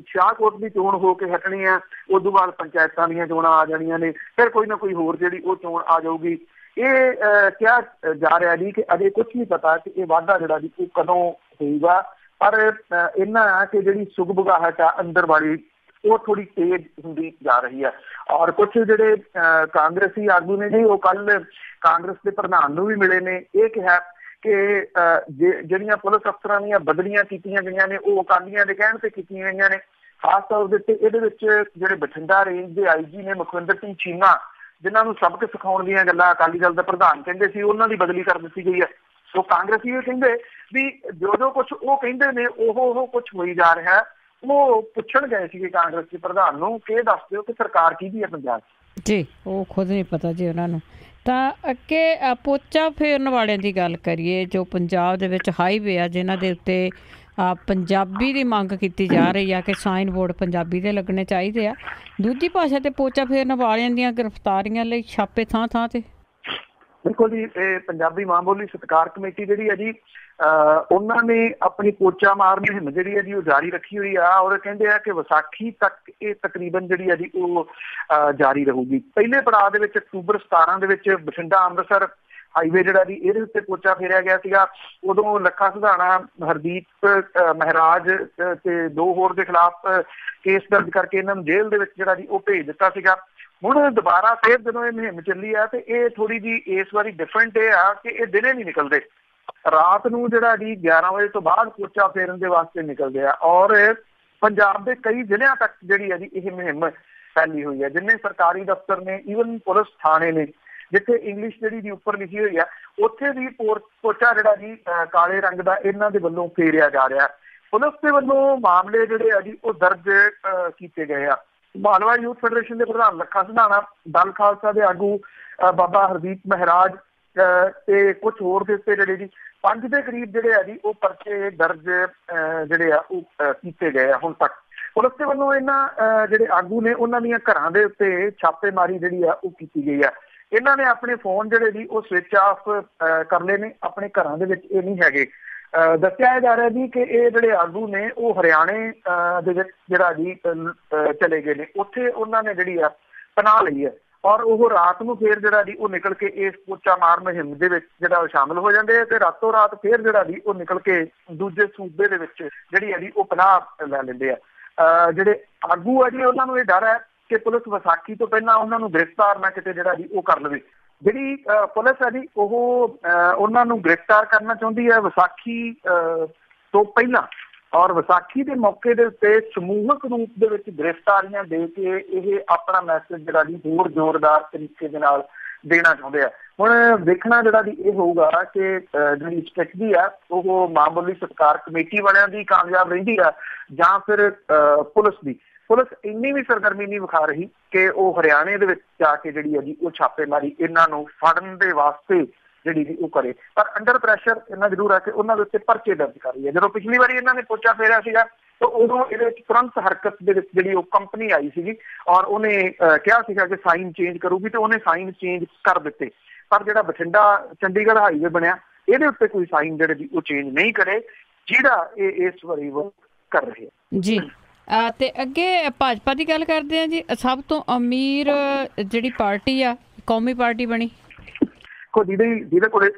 ਸ਼ਾਹਕੋਟ ਦੀ ਚੋਣ ਹੋ ਕੇ ਹਟਣੀ ਹੈ, ਉਸ ਤੋਂ ਬਾਅਦ ਪੰਚਾਇਤਾਂ ਦੀਆਂ ਚੋਣਾਂ ਆ ਜਾਣੀਆਂ ਨੇ, ਫਿਰ ਕੋਈ ਨਾ ਕੋਈ ਹੋਰ ਜਿਹੜੀ ਉਹ ਚੋਣ ਆ ਜਾਊਗੀ। ਇਹ ਕਿਹਾ ਜਾ ਰਿਹਾ ਜੀ ਕਿ ਅਜੇ ਕੁਛ ਨਹੀਂ ਪਤਾ ਕਿ ਇਹ ਵਾਧਾ ਜਿਹੜਾ ਜੀ ਉਹ ਕਦੋਂ ਹੋਊਗਾ। ਪਰ ਇਹਨਾਂ ਆ ਕਿ ਜਿਹੜੀ ਸੁਗਬੁਗਾਹਟ ਆ ਅੰਦਰ ਵਾਲੀ ਉਹ ਥੋੜੀ ਤੇਜ਼ ਹੁੰਦੀ ਜਾ ਰਹੀ ਹੈ। ਔਰ ਕੁਛ ਜਿਹੜੇ ਕਾਂਗਰਸੀ ਆਗੂ ਨੇ ਜੀ ਉਹ ਕੱਲ ਕਾਂਗਰਸ ਦੇ ਪ੍ਰਧਾਨ ਨੂੰ ਵੀ ਮਿਲੇ ਨੇ। ਇਹ ਕਿਹਾ ਕਿ ਜਿਹੜੀਆਂ ਪੁਲਿਸ ਅਫਸਰਾਂ ਦੀਆਂ ਬਦਲੀਆਂ ਕੀਤੀਆਂ ਗਈਆਂ ਨੇ ਉਹ ਅਕਾਲੀਆਂ ਦੇ ਕਹਿਣ ਤੇ ਕੀਤੀਆਂ ਗਈਆਂ ਨੇ। ਖਾਸ ਤੌਰ ਦੇ ਉੱਤੇ ਇਹਦੇ ਵਿੱਚ ਜਿਹੜੇ ਬਠਿੰਡਾ ਰੇਂਜ ਦੇ ਆਈਜੀ ਨੇ ਮੁਖਵਿੰਦਰ ਸਿੰਘ ਚੀਮਾ, ਜਿਨ੍ਹਾਂ ਨੂੰ ਸਬਕ ਸਿਖਾਉਣ ਦੀਆਂ ਗੱਲਾਂ ਅਕਾਲੀ ਦਲ ਦਾ ਪ੍ਰਧਾਨ ਕਹਿੰਦੇ ਸੀ, ਉਹਨਾਂ ਦੀ ਬਦਲੀ ਕਰ ਦਿੱਤੀ ਗਈ ਹੈ। ਸੋ ਕਾਂਗਰਸੀ ਇਹ ਕਹਿੰਦੇ ਵੀ ਜੋ ਕੁਛ ਉਹ ਕਹਿੰਦੇ ਨੇ ਉਹ ਕੁਛ ਹੋਈ ਜਾ ਰਿਹਾ। ਉਹ ਪੁੱਛਣ ਗਏ ਸੀਗੇ ਕਾਂਗਰਸ ਦੇ ਪ੍ਰਧਾਨ ਨੂੰ ਕਿ ਇਹ ਦੱਸ ਦਿਓ ਕਿ ਸਰਕਾਰ ਕਿਹਦੀ ਹੈ ਪੰਜਾਬ ਜੀ, ਉਹ ਖੁਦ ਨਹੀਂ ਪਤਾ ਜੀ ਉਹਨਾਂ ਨੂੰ। ਤਾਂ ਅੱਗੇ ਪੋਚਾ ਫੇਰਨ ਵਾਲਿਆਂ ਦੀ ਗੱਲ ਕਰੀਏ, ਜੋ ਪੰਜਾਬ ਦੇ ਵਿੱਚ ਹਾਈਵੇ ਆ ਜਿਨ੍ਹਾਂ ਦੇ ਉੱਤੇ ਪੰਜਾਬੀ ਦੀ ਮੰਗ ਕੀਤੀ ਜਾ ਰਹੀ ਆ ਕਿ ਸਾਈਨ ਬੋਰਡ ਪੰਜਾਬੀ ਦੇ ਲੱਗਣੇ ਚਾਹੀਦੇ ਆ। ਦੂਜੀ ਭਾਸ਼ਾ ਤੇ ਪੋਚਾ ਫੇਰਨ ਵਾਲਿਆਂ ਦੀਆਂ ਗ੍ਰਿਫਤਾਰੀਆਂ ਲਈ ਛਾਪੇ ਥਾਂ ਥਾਂ ਤੇ। ਬਿਲਕੁਲ ਜੀ, ਇਹ ਪੰਜਾਬੀ ਮਾਂ ਬੋਲੀ ਸਤਿਕਾਰ ਕਮੇਟੀ ਜਿਹੜੀ ਹੈ ਜੀ ਉਹਨਾਂ ਨੇ ਆਪਣੀ ਪੋਚਾ ਮਾਰ ਮੁਹਿੰਮ ਜਿਹੜੀ ਹੈ ਜੀ ਉਹ ਜਾਰੀ ਰੱਖੀ ਹੋਈ ਆ। ਔਰ ਕਹਿੰਦੇ ਆ ਕਿ ਵਿਸਾਖੀ ਤੱਕ ਇਹ ਤਕਰੀਬਨ ਜਿਹੜੀ ਹੈ ਜੀ ਉਹ ਜਾਰੀ ਰਹੂਗੀ। ਪਹਿਲੇ ਪੜਾਅ ਦੇ ਵਿੱਚ ਅਕਤੂਬਰ 17 ਦੇ ਵਿੱਚ ਬਠਿੰਡਾ ਅੰਮ੍ਰਿਤਸਰ ਹਾਈਵੇ ਜਿਹੜਾ ਜੀ ਇਹਦੇ ਉੱਤੇ ਪੋਚਾ ਫੇਰਿਆ ਗਿਆ ਸੀਗਾ। ਉਦੋਂ ਲੱਖਾ ਸਿਧਾਣਾ, ਹਰਦੀਪ ਮਹਿਰਾਜ ਤੇ 2 ਹੋਰ ਦੇ ਖਿਲਾਫ ਕੇਸ ਦਰਜ ਕਰਕੇ ਇਹਨਾਂ ਨੂੰ ਜੇਲ੍ਹ ਦੇ ਵਿੱਚ ਜਿਹੜਾ ਜੀ ਉਹ ਭੇਜ ਦਿੱਤਾ ਸੀਗਾ। ਹੁਣ ਦੁਬਾਰਾ ਫਿਰ ਜਦੋਂ ਇਹ ਮੁਹਿੰਮ ਚੱਲੀ ਆ ਤੇ ਇਹ ਥੋੜੀ ਜੀ ਇਸ ਵਾਰੀ ਡਿਫਰੈਂਟ ਇਹ ਆ ਕਿ ਇਹ ਦਿਨੇ ਨਹੀਂ ਨਿਕਲਦੇ, ਰਾਤ ਨੂੰ ਜਿਹੜਾ ਜੀ 11 ਵਜੇ ਤੋਂ ਬਾਅਦ ਪੋਚਾ ਫੇਰਨ ਦੇ ਵਾਸਤੇ ਨਿਕਲਦੇ ਆ। ਔਰ ਪੰਜਾਬ ਦੇ ਕਈ ਜ਼ਿਲ੍ਹਿਆਂ ਤੱਕ ਜਿਹੜੀ ਹੈ ਜੀ ਇਹ ਮੁਹਿੰਮ ਫੈਲੀ ਹੋਈ ਹੈ। ਜਿੰਨੇ ਸਰਕਾਰੀ ਦਫ਼ਤਰ ਨੇ, ਈਵਨ ਪੁਲਿਸ ਥਾਣੇ ਨੇ ਜਿੱਥੇ ਇੰਗਲਿਸ਼ ਜਿਹੜੀ ਦੀ ਉੱਪਰ ਲਿਖੀ ਹੋਈ ਆ, ਉੱਥੇ ਵੀ ਪੋਚਾ ਜਿਹੜਾ ਜੀ ਕਾਲੇ ਰੰਗ ਦਾ ਇਹਨਾਂ ਦੇ ਵੱਲੋਂ ਫੇਰਿਆ ਜਾ ਰਿਹਾ। ਪੁਲਿਸ ਦੇ ਵੱਲੋਂ ਮਾਮਲੇ ਜਿਹੜੇ ਆ ਜੀ ਉਹ ਦਰਜ ਕੀਤੇ ਗਏ ਆ। ਮਾਲਵਾ ਯੂਥ ਫੈਡਰੇਸ਼ਨ ਦੇ ਪ੍ਰਧਾਨ ਲੱਖਾ ਸਿਧਾਣਾ, ਦਲ ਖਾਲਸਾ ਦੇ ਆਗੂ ਬਾਬਾ ਹਰਦੀਪ ਮਹਿਰਾਜ ਤੇ ਕੁਛ ਹੋਰ ਦੇ ਉੱਤੇ ਜਿਹੜੇ ਜੀ 5 ਦੇ ਕਰੀਬ ਜਿਹੜੇ ਆ ਜੀ ਉਹ ਪਰਚੇ ਦਰਜ ਜਿਹੜੇ ਆ ਉਹ ਕੀਤੇ ਗਏ ਆ ਹੁਣ ਤੱਕ। ਪੁਲਿਸ ਦੇ ਵੱਲੋਂ ਇਹਨਾਂ ਜਿਹੜੇ ਆਗੂ ਨੇ ਉਹਨਾਂ ਦੀਆਂ ਘਰਾਂ ਦੇ ਉੱਤੇ ਛਾਪੇਮਾਰੀ ਜਿਹੜੀ ਆ ਉਹ ਕੀਤੀ ਗਈ ਆ। ਇਹਨਾਂ ਨੇ ਆਪਣੇ ਫੋਨ ਜਿਹੜੇ ਜੀ ਉਹ ਸਵਿਚ ਆਫ ਕਰ ਲਏ ਨੇ, ਆਪਣੇ ਘਰਾਂ ਦੇ ਵਿੱਚ ਇਹ ਨਹੀਂ ਹੈਗੇ। ਦੱਸਿਆ ਜਾ ਰਿਹਾ ਜੀ ਕਿ ਇਹ ਜਿਹੜੇ ਆਗੂ ਨੇ ਉਹ ਹਰਿਆਣੇ ਦੇ ਵਿੱਚ ਜਿਹੜਾ ਜੀ ਚਲੇ ਗਏ ਨੇ, ਉੱਥੇ ਉਹਨਾਂ ਨੇ ਜਿਹੜੀ ਆ ਪਨਾਹ ਲਈ ਹੈ। ਔਰ ਉਹ ਰਾਤ ਨੂੰ ਫੇਰ ਜਿਹੜਾ ਜੀ ਉਹ ਨਿਕਲ ਕੇ ਇਸ ਪੋਚਾ ਮਾਰ ਮੁਹਿੰਮ ਦੇ ਵਿੱਚ ਜਿਹੜਾ ਸ਼ਾਮਿਲ ਹੋ ਜਾਂਦੇ ਆ ਤੇ ਰਾਤੋਂ ਰਾਤ ਫੇਰ ਜਿਹੜਾ ਜੀ ਉਹ ਨਿਕਲ ਕੇ ਦੂਜੇ ਸੂਬੇ ਦੇ ਵਿੱਚ ਜਿਹੜੀ ਹੈ ਜੀ ਉਹ ਪਨਾਹ ਲੈ ਲੈਂਦੇ ਆ। ਜਿਹੜੇ ਆਗੂ ਆ ਜੀ ਉਹਨਾਂ ਨੂੰ ਇਹ ਡਰ ਹੈ ਕਿ ਪੁਲਿਸ ਵਿਸਾਖੀ ਤੋਂ ਪਹਿਲਾਂ ਉਹਨਾਂ ਨੂੰ ਗ੍ਰਿਫਤਾਰ ਨਾ ਕਿਤੇ ਜਿਹੜਾ ਜੀ ਉਹ ਕਰ ਲਵੇ। ਜਿਹੜੀ ਪੁਲਿਸ ਹੈ ਜੀ ਉਹਨਾਂ ਨੂੰ ਗ੍ਰਿਫਤਾਰ ਕਰਨਾ ਚਾਹੁੰਦੀ ਹੈ ਵਿਸਾਖੀ ਤੋਂ ਪਹਿਲਾਂ, ਔਰ ਵਿਸਾਖੀ ਦੇ ਮੌਕੇ ਦੇ ਉੱਤੇ ਸਮੂਹਕ ਰੂਪ ਦੇ ਵਿੱਚ ਗ੍ਰਿਫਤਾਰੀਆਂ ਦੇ ਕੇ ਇਹ ਆਪਣਾ ਮੈਸੇਜ ਜਿਹੜਾ ਜੀ ਹੋਰ ਜ਼ੋਰਦਾਰ ਤਰੀਕੇ ਦੇ ਨਾਲ ਦੇਣਾ ਚਾਹੁੰਦੇ ਆ। ਹੁਣ ਦੇਖਣਾ ਜਿਹੜਾ ਜੀ ਇਹ ਹੋਊਗਾ ਕਿ ਜਿਹੜੀ ਸਟ੍ਰੈਟਜੀ ਆ ਉਹ ਮਾਮੂਲੀ ਸਤਿਕਾਰ ਕਮੇਟੀ ਵਾਲਿਆਂ ਦੀ ਕਾਮਯਾਬ ਰਹਿੰਦੀ ਆ ਜਾਂ ਫਿਰ ਪੁਲਿਸ ਦੀ। ਪੁਲਿਸ ਇੰਨੀ ਵੀ ਸਰਗਰਮੀ ਨਹੀਂ ਵਿਖਾ ਰਹੀ ਕਿ ਉਹ ਹਰਿਆਣੇ ਦੇ ਵਿੱਚ ਜਾ ਕੇ ਜਿਹੜੀ ਹੈ ਜੀ ਉਹ ਛਾਪੇਮਾਰੀ ਇਹਨਾਂ ਨੂੰ ਫੜਨ ਦੇ ਵਾਸਤੇ ਜਿਹੜੀ ਜੀ ਉਹ ਕਰੇ, ਪਰ ਅੰਡਰ ਪ੍ਰੈਸ਼ਰ ਇੰਨਾ ਜ਼ਰੂਰ ਹੈ ਕਿ ਉਹਨਾਂ ਦੇ ਉੱਤੇ ਪਰਚੇ ਦਰਜ ਕਰ ਰਹੀ ਹੈ। ਜਦੋਂ ਪਿਛਲੀ ਵਾਰੀ ਇਹਨਾਂ ਨੇ ਪੋਚਾ ਫੇਰਿਆ ਸੀਗਾ ਤਾਂ ਉਦੋਂ ਇਹਦੇ ਵਿੱਚ ਤੁਰੰਤ ਹਰਕਤ ਦੇ ਵਿੱਚ ਜਿਹੜੀ ਉਹ ਕੰਪਨੀ ਆਈ ਸੀਗੀ ਔਰ ਉਹਨੇ ਕਿਹਾ ਸੀਗਾ ਕਿ ਸਾਈਨ ਚੇਂਜ ਕਰੂਗੀ ਤੇ ਉਹਨੇ ਸਾਈਨ ਚੇਂਜ ਕਰ ਦਿੱਤੇ, ਪਰ ਜਿਹੜਾ ਬਠਿੰਡਾ ਚੰਡੀਗੜ੍ਹ ਹਾਈਵੇ ਬਣਿਆ ਇਹਦੇ ਉੱਤੇ ਕੋਈ ਸਾਈਨ ਜਿਹੜੇ ਜੀ ਉਹ ਚੇਂਜ ਨਹੀਂ ਕਰੇ, ਜਿਹੜਾ ਇਹ ਇਸ ਵਾਰੀ ਉਹ ਕਰ ਰਹੇ ਹੈ ਜੀ। ਤੇ ਅੱਗੇ ਭਾਜਪਾ ਦੀ ਗੱਲ ਕਰਦੇ ਆ ਜੀ, ਸਭ ਤੋਂ ਅਮੀਰ ਜਿਹੜੀ ਪਾਰਟੀ ਆ ਕੌਮੀ ਪਾਰਟੀ ਬਣੀ। ਜਿਹਦੇ ਕੋਲੇ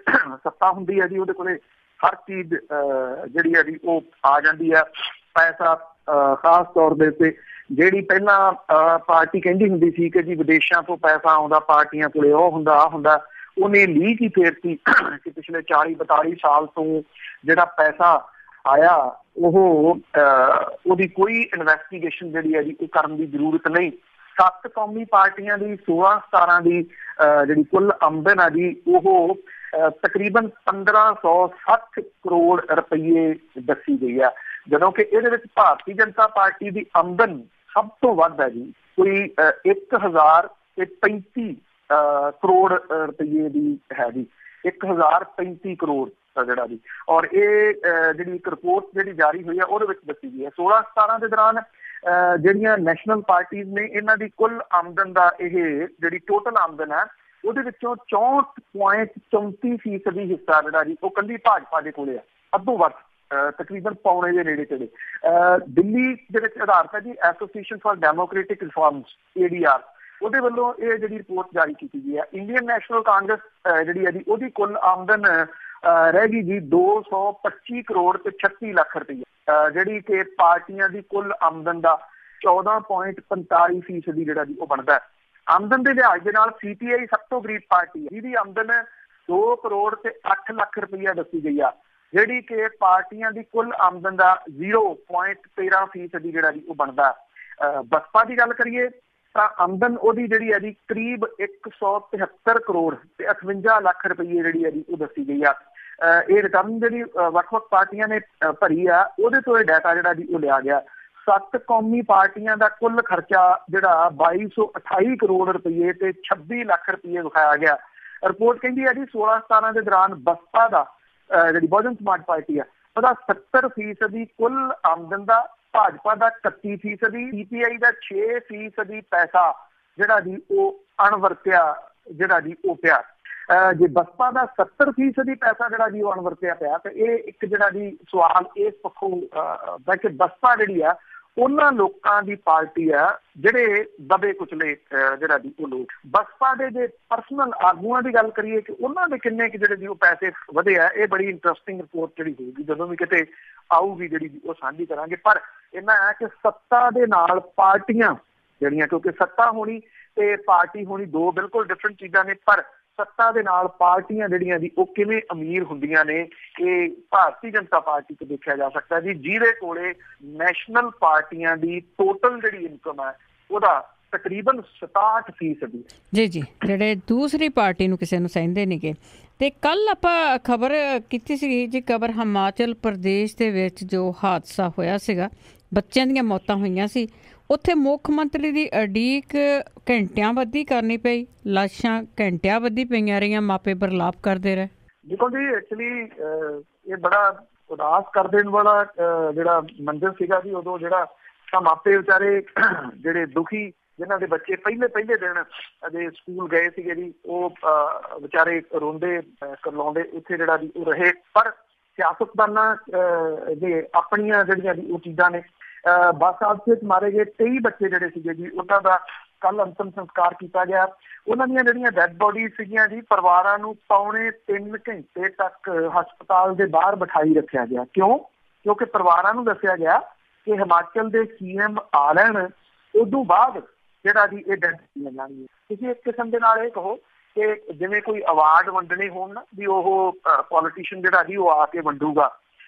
ਸੱਤਾ ਹੁੰਦੀ ਹੈ ਜੀ ਉਹਦੇ ਕੋਲੇ ਹਰ ਚੀਜ਼ ਜਿਹੜੀ ਹੈ ਜੀ ਉਹ ਆ ਜਾਂਦੀ ਹੈ। ਪੈਸਾ ਖਾਸ ਤੌਰ ਦੇ ਉੱਤੇ ਜਿਹੜੀ ਪਹਿਲਾਂ ਪਾਰਟੀ ਕਹਿੰਦੀ ਹੁੰਦੀ ਸੀ ਕਿ ਜੀ ਵਿਦੇਸ਼ਾਂ ਤੋਂ ਪੈਸਾ ਆਉਂਦਾ ਪਾਰਟੀਆਂ ਕੋਲੇ, ਉਹ ਹੁੰਦਾ ਆਹ ਹੁੰਦਾ, ਉਹਨੇ ਲੀਕ ਹੀ ਫੇਰਤੀ ਕਿ ਪਿਛਲੇ 40-42 ਸਾਲ ਤੋਂ ਜਿਹੜਾ ਪੈਸਾ ਆਇਆ ਉਹਦੀ ਕੋਈ ਇਨਵੈਸਟੀਗੇਸ਼ਨ ਜਿਹੜੀ ਹੈ ਜੀ ਉਹ ਕਰਨ ਦੀ ਜ਼ਰੂਰਤ ਨਹੀਂ। 7 ਕੌਮੀ ਪਾਰਟੀਆਂ ਦੀ 16-17 ਦੀ ਜਿਹੜੀ ਕੁੱਲ ਆਮਦਨ ਆ ਜੀ ਉਹ ਤਕਰੀਬਨ 1560 ਕਰੋੜ ਰੁਪਈਏ ਦੱਸੀ ਗਈ ਆ, ਜਦੋਂ ਕਿ ਇਹਦੇ ਵਿੱਚ ਭਾਰਤੀ ਜਨਤਾ ਪਾਰਟੀ ਦੀ ਆਮਦਨ ਸਭ ਤੋਂ ਵੱਧ ਹੈ ਜੀ, ਕੋਈ 1035 ਕਰੋੜ ਰੁਪਈਏ ਦੀ ਹੈ ਜੀ, 1035 ਕਰੋੜ ਜਿਹੜਾ ਜੀ। ਔਰ ਇਹ ਜਿਹੜੀ ਇੱਕ ਰਿਪੋਰਟ ਜਿਹੜੀ ਜਾਰੀ ਹੋਈ ਹੈ ਉਹਦੇ ਵਿੱਚ ਦੱਸੀ ਗਈ ਹੈ 16-17 ਦੇ ਦੌਰਾਨ ਜਿਹੜੀਆਂ ਨੈਸ਼ਨਲ ਪਾਰਟੀਜ਼ ਨੇ ਇਹਨਾਂ ਦੀ ਕੁੱਲ ਆਮਦਨ ਦਾ ਇਹ ਜਿਹੜੀ ਟੋਟਲ ਆਮਦਨ ਹੈ ਉਹਦੇ ਵਿੱਚੋਂ 64.34% ਹਿੱਸਾ ਜਿਹੜਾ ਜੀ ਉਹ ਕੱਲੀ ਭਾਜਪਾ ਦੇ ਕੋਲੇ ਆ, ਅੱਧੋਂ ਵੱਧ ਤਕਰੀਬਨ ਪੌਣੇ ਦੇ ਨੇੜੇ ਤੇੜੇ। ਦਿੱਲੀ ਦੇ ਵਿੱਚ ਆਧਾਰਿਤ ਹੈ ਜੀ association for democratic reforms ADR, ਉਹਦੇ ਵੱਲੋਂ ਇਹ ਜਿਹੜੀ ਰਿਪੋਰਟ ਜਾਰੀ ਕੀਤੀ ਗਈ ਹੈ। ਇੰਡੀਅਨ ਨੈਸ਼ਨਲ ਕਾਂਗਰਸ ਜਿਹੜੀ ਹੈ ਜੀ ਉਹਦੀ ਕੁੱਲ ਆਮਦਨ ਰਹਿ ਗਈ ਜੀ 225 ਕਰੋੜ ਤੇ 36 ਲੱਖ ਰੁਪਈਆ, ਜਿਹੜੀ ਕਿ ਪਾਰਟੀਆਂ ਦੀ ਕੁੱਲ ਆਮਦਨ ਦਾ 14.45% ਜਿਹੜਾ ਜੀ ਉਹ ਬਣਦਾ। ਆਮਦਨ ਦੇ ਲਿਹਾਜ਼ ਦੇ ਨਾਲ CPI ਸਭ ਤੋਂ ਗਰੀਬ ਪਾਰਟੀ ਹੈ, ਜਿਹਦੀ ਆਮਦਨ 2 ਕਰੋੜ ਤੇ 8 ਲੱਖ ਰੁਪਈਆ ਦੱਸੀ ਗਈ ਆ, ਜਿਹੜੀ ਕਿ ਪਾਰਟੀਆਂ ਦੀ ਕੁੱਲ ਆਮਦਨ ਦਾ 0.13% ਜਿਹੜਾ ਜੀ ਉਹ ਬਣਦਾ। ਬਸਪਾ ਦੀ ਗੱਲ ਕਰੀਏ ਤਾਂ ਆਮਦਨ ਉਹਦੀ ਜਿਹੜੀ ਹੈ ਜੀ ਕਰੀਬ 173 ਕਰੋੜ ਤੇ 58 ਲੱਖ ਰੁਪਈਏ ਜਿਹੜੀ ਹੈ ਜੀ ਉਹ ਦੱਸੀ ਗਈ ਆ। ਇਹ ਰਿਟਰਨ ਜਿਹੜੀ ਵੱਖ-ਵੱਖ ਪਾਰਟੀਆਂ ਨੇ ਭਰੀ ਆ ਉਹਦੇ ਤੋਂ ਇਹ ਡਾਟਾ ਜਿਹੜਾ ਜੀ ਉਹ ਲਿਆ ਗਿਆ। 7 ਕੌਮੀ ਪਾਰਟੀਆਂ ਦਾ ਕੁੱਲ ਖਰਚਾ ਜਿਹੜਾ 2228 ਕਰੋੜ ਰੁਪਈਏ ਤੇ 26 ਲੱਖ ਰੁਪਈਏ ਵਿਖਾਇਆ ਗਿਆ। ਰਿਪੋਰਟ ਕਹਿੰਦੀ ਹੈ ਜੀ 16-17 ਦੇ ਦੌਰਾਨ ਬਸਪਾ ਦਾ ਜਿਹੜੀ ਬਹੁਜਨ ਸਮਾਜ ਪਾਰਟੀ ਆ ਉਹਦਾ 70% ਕੁੱਲ ਆਮਦਨ ਦਾ, ਭਾਜਪਾ ਦਾ 31%, CPI ਦਾ 6% ਪੈਸਾ ਜਿਹੜਾ ਜੀ ਉਹ ਅਣਵਰਤਿਆ ਜਿਹੜਾ ਜੀ ਉਹ ਪਿਆ। ਜੇ ਬਸਪਾ ਦਾ 70% ਪੈਸਾ ਜਿਹੜਾ ਜੀ ਉਹ ਅਣਵਰਤਿਆ ਪਿਆ ਤੇ ਇਹ ਇੱਕ ਜਿਹੜਾ ਜੀ ਸਵਾਲ ਇਸ ਪੱਖੋਂ ਕਿ ਬਸਪਾ ਜਿਹੜੀ ਆ ਉਹਨਾਂ ਲੋਕਾਂ ਦੀ ਪਾਰਟੀ ਆ ਜਿਹੜੇ ਦਬੇ ਕੁਚਲੇ ਜਿਹੜਾ ਜੀ ਉਹ ਲੋਕ। ਬਸਪਾ ਦੇ ਜੇ ਪਰਸਨਲ ਆਗੂਆਂ ਦੀ ਗੱਲ ਕਰੀਏ ਕਿ ਉਹਨਾਂ ਦੇ ਕਿੰਨੇ ਕਿ ਜਿਹੜੇ ਜੀ ਉਹ ਪੈਸੇ ਵਧੇ ਆ, ਇਹ ਬੜੀ ਇੰਟਰਸਟਿੰਗ ਰਿਪੋਰਟ ਜਿਹੜੀ ਹੋਊਗੀ ਜਦੋਂ ਵੀ ਕਿਤੇ ਆਊਗੀ ਜਿਹੜੀ ਜੀ ਉਹ ਸਾਂਝੀ ਕਰਾਂਗੇ। ਪਰ ਇਹਨਾਂ ਹੈ ਕਿ ਸੱਤਾ ਦੇ ਨਾਲ ਪਾਰਟੀਆਂ ਜਿਹੜੀਆਂ, ਕਿਉਂਕਿ ਸੱਤਾ ਹੋਣੀ ਤੇ ਪਾਰਟੀ ਹੋਣੀ ਦੋ ਬਿਲਕੁਲ ਡਿਫਰੈਂਟ ਚੀਜ਼ਾਂ ਨੇ, ਪਰ ਸੱਤਾ ਦੇ ਨਾਲ ਪਾਰਟੀਆਂ ਜਿਹੜੀਆਂ ਜੀ ਉਹ ਕਿਵੇਂ ਅਮੀਰ ਹੁੰਦੀਆਂ ਨੇ ਇਹ ਭਾਰਤੀ ਜਨਤਾ ਪਾਰਟੀ ਤੋਂ ਦੇਖਿਆ ਜਾ ਸਕਦਾ ਜੀ, ਜਿਹਦੇ ਕੋਲੇ ਨੈਸ਼ਨਲ ਪਾਰਟੀਆਂ ਦੀ ਟੋਟਲ ਜਿਹੜੀ ਇਨਕਮ ਹੈ ਉਹਦਾ ਤਕਰੀਬਨ 67% ਜੀ ਜਿਹੜੇ ਦੂਸਰੀ ਪਾਰਟੀ ਨੂੰ ਕਿਸੇ ਨੂੰ ਸਹਿੰਦੇ ਨਹੀਂਗੇ। ਤੇ ਕੱਲ ਆਪਾਂ ਖਬਰ ਕੀਤੀ ਸੀ ਜੀ, ਖਬਰ ਹਿਮਾਚਲ ਪ੍ਰਦੇਸ਼ ਦੇ ਵਿੱਚ ਜੋ ਹਾਦਸਾ ਹੋਇਆ ਸੀਗਾ, ਬੱਚਿਆਂ ਦੀਆਂ ਮੌਤਾਂ ਹੋਈਆਂ ਸੀ, ਉੱਥੇ ਮੁੱਖ ਮੰਤਰੀ ਦੀ ਉਡੀਕ ਘੰਟਿਆਂ ਬੱਧੀ ਕਰਨੀ ਪਈ, ਲਾਸ਼ਾਂ ਘੰਟਿਆਂ ਬੱਧੀ ਪਈਆਂ ਰਹੀਆਂ, ਮਾਪੇ ਬਰਲਾਪ ਕਰਦੇ ਰਹੇ। ਦੇਖੋ ਜੀ ਐਕਚੁਅਲੀ ਇਹ ਬੜਾ ਉਦਾਸ ਕਰ ਦੇਣ ਵਾਲਾ ਜਿਹੜਾ ਮੰਜ਼ਰ ਸੀਗਾ ਜੀ ਉਦੋਂ, ਜਿਹੜਾ ਤਾਂ ਮਾਪੇ ਵਿਚਾਰੇ ਜਿਹੜੇ ਦੁਖੀ, ਜਿਨ੍ਹਾਂ ਦੇ ਬੱਚੇ ਪਹਿਲੇ ਦਿਨ ਅਜੇ ਸਕੂਲ ਗਏ ਸੀਗੇ ਜੀ, ਉਹ ਵਿਚਾਰੇ ਰੋਂਦੇ ਕਰਲਾਉਂਦੇ ਉੱਥੇ ਜਿਹੜਾ ਜੀ ਉਹ ਰਹੇ। ਪਰ ਸਿਆਸਤਦਾਨਾਂ ਦੇ ਆਪਣੀਆਂ ਜਿਹੜੀਆਂ ਜੀ ਉਹ ਚੀਜ਼ਾਂ ਨੇ। ਬੱਸ ਹਾਦਸੇ 'ਚ ਮਾਰੇ ਗਏ 23 ਬੱਚੇ ਜਿਹੜੇ ਸੀਗੇ ਜੀ ਉਹਨਾਂ ਦਾ ਕੱਲ ਅੰਤਿਮ ਸੰਸਕਾਰ ਕੀਤਾ ਗਿਆ। ਉਹਨਾਂ ਦੀਆਂ ਜਿਹੜੀਆਂ ਡੈਡ ਬੋਡੀ ਸੀਗੀਆਂ ਜੀ ਪਰਿਵਾਰਾਂ ਨੂੰ ਪੌਣੇ 3 ਘੰਟੇ ਤੱਕ ਹਸਪਤਾਲ ਦੇ ਬਾਹਰ ਬਿਠਾਈ ਰੱਖਿਆ ਗਿਆ। ਕਿਉਂ? ਕਿਉਂਕਿ ਪਰਿਵਾਰਾਂ ਨੂੰ ਦੱਸਿਆ ਗਿਆ ਕਿ ਹਿਮਾਚਲ ਦੇ CM ਆ ਲੈਣ, ਉਦੋਂ ਬਾਅਦ ਜਿਹੜਾ ਜੀ ਇਹ ਡੈਡ ਬੋਡੀਆਂ ਜਾਣਗੀਆਂ। ਤੁਸੀਂ ਇੱਕ ਕਿਸਮ ਦੇ ਨਾਲ ਇਹ ਕਹੋ कि जिवें कोई अवार्ड वंडने होण ना भी ओह पॉलिटिशियन जिहड़ा जी ओह आके वंडूगा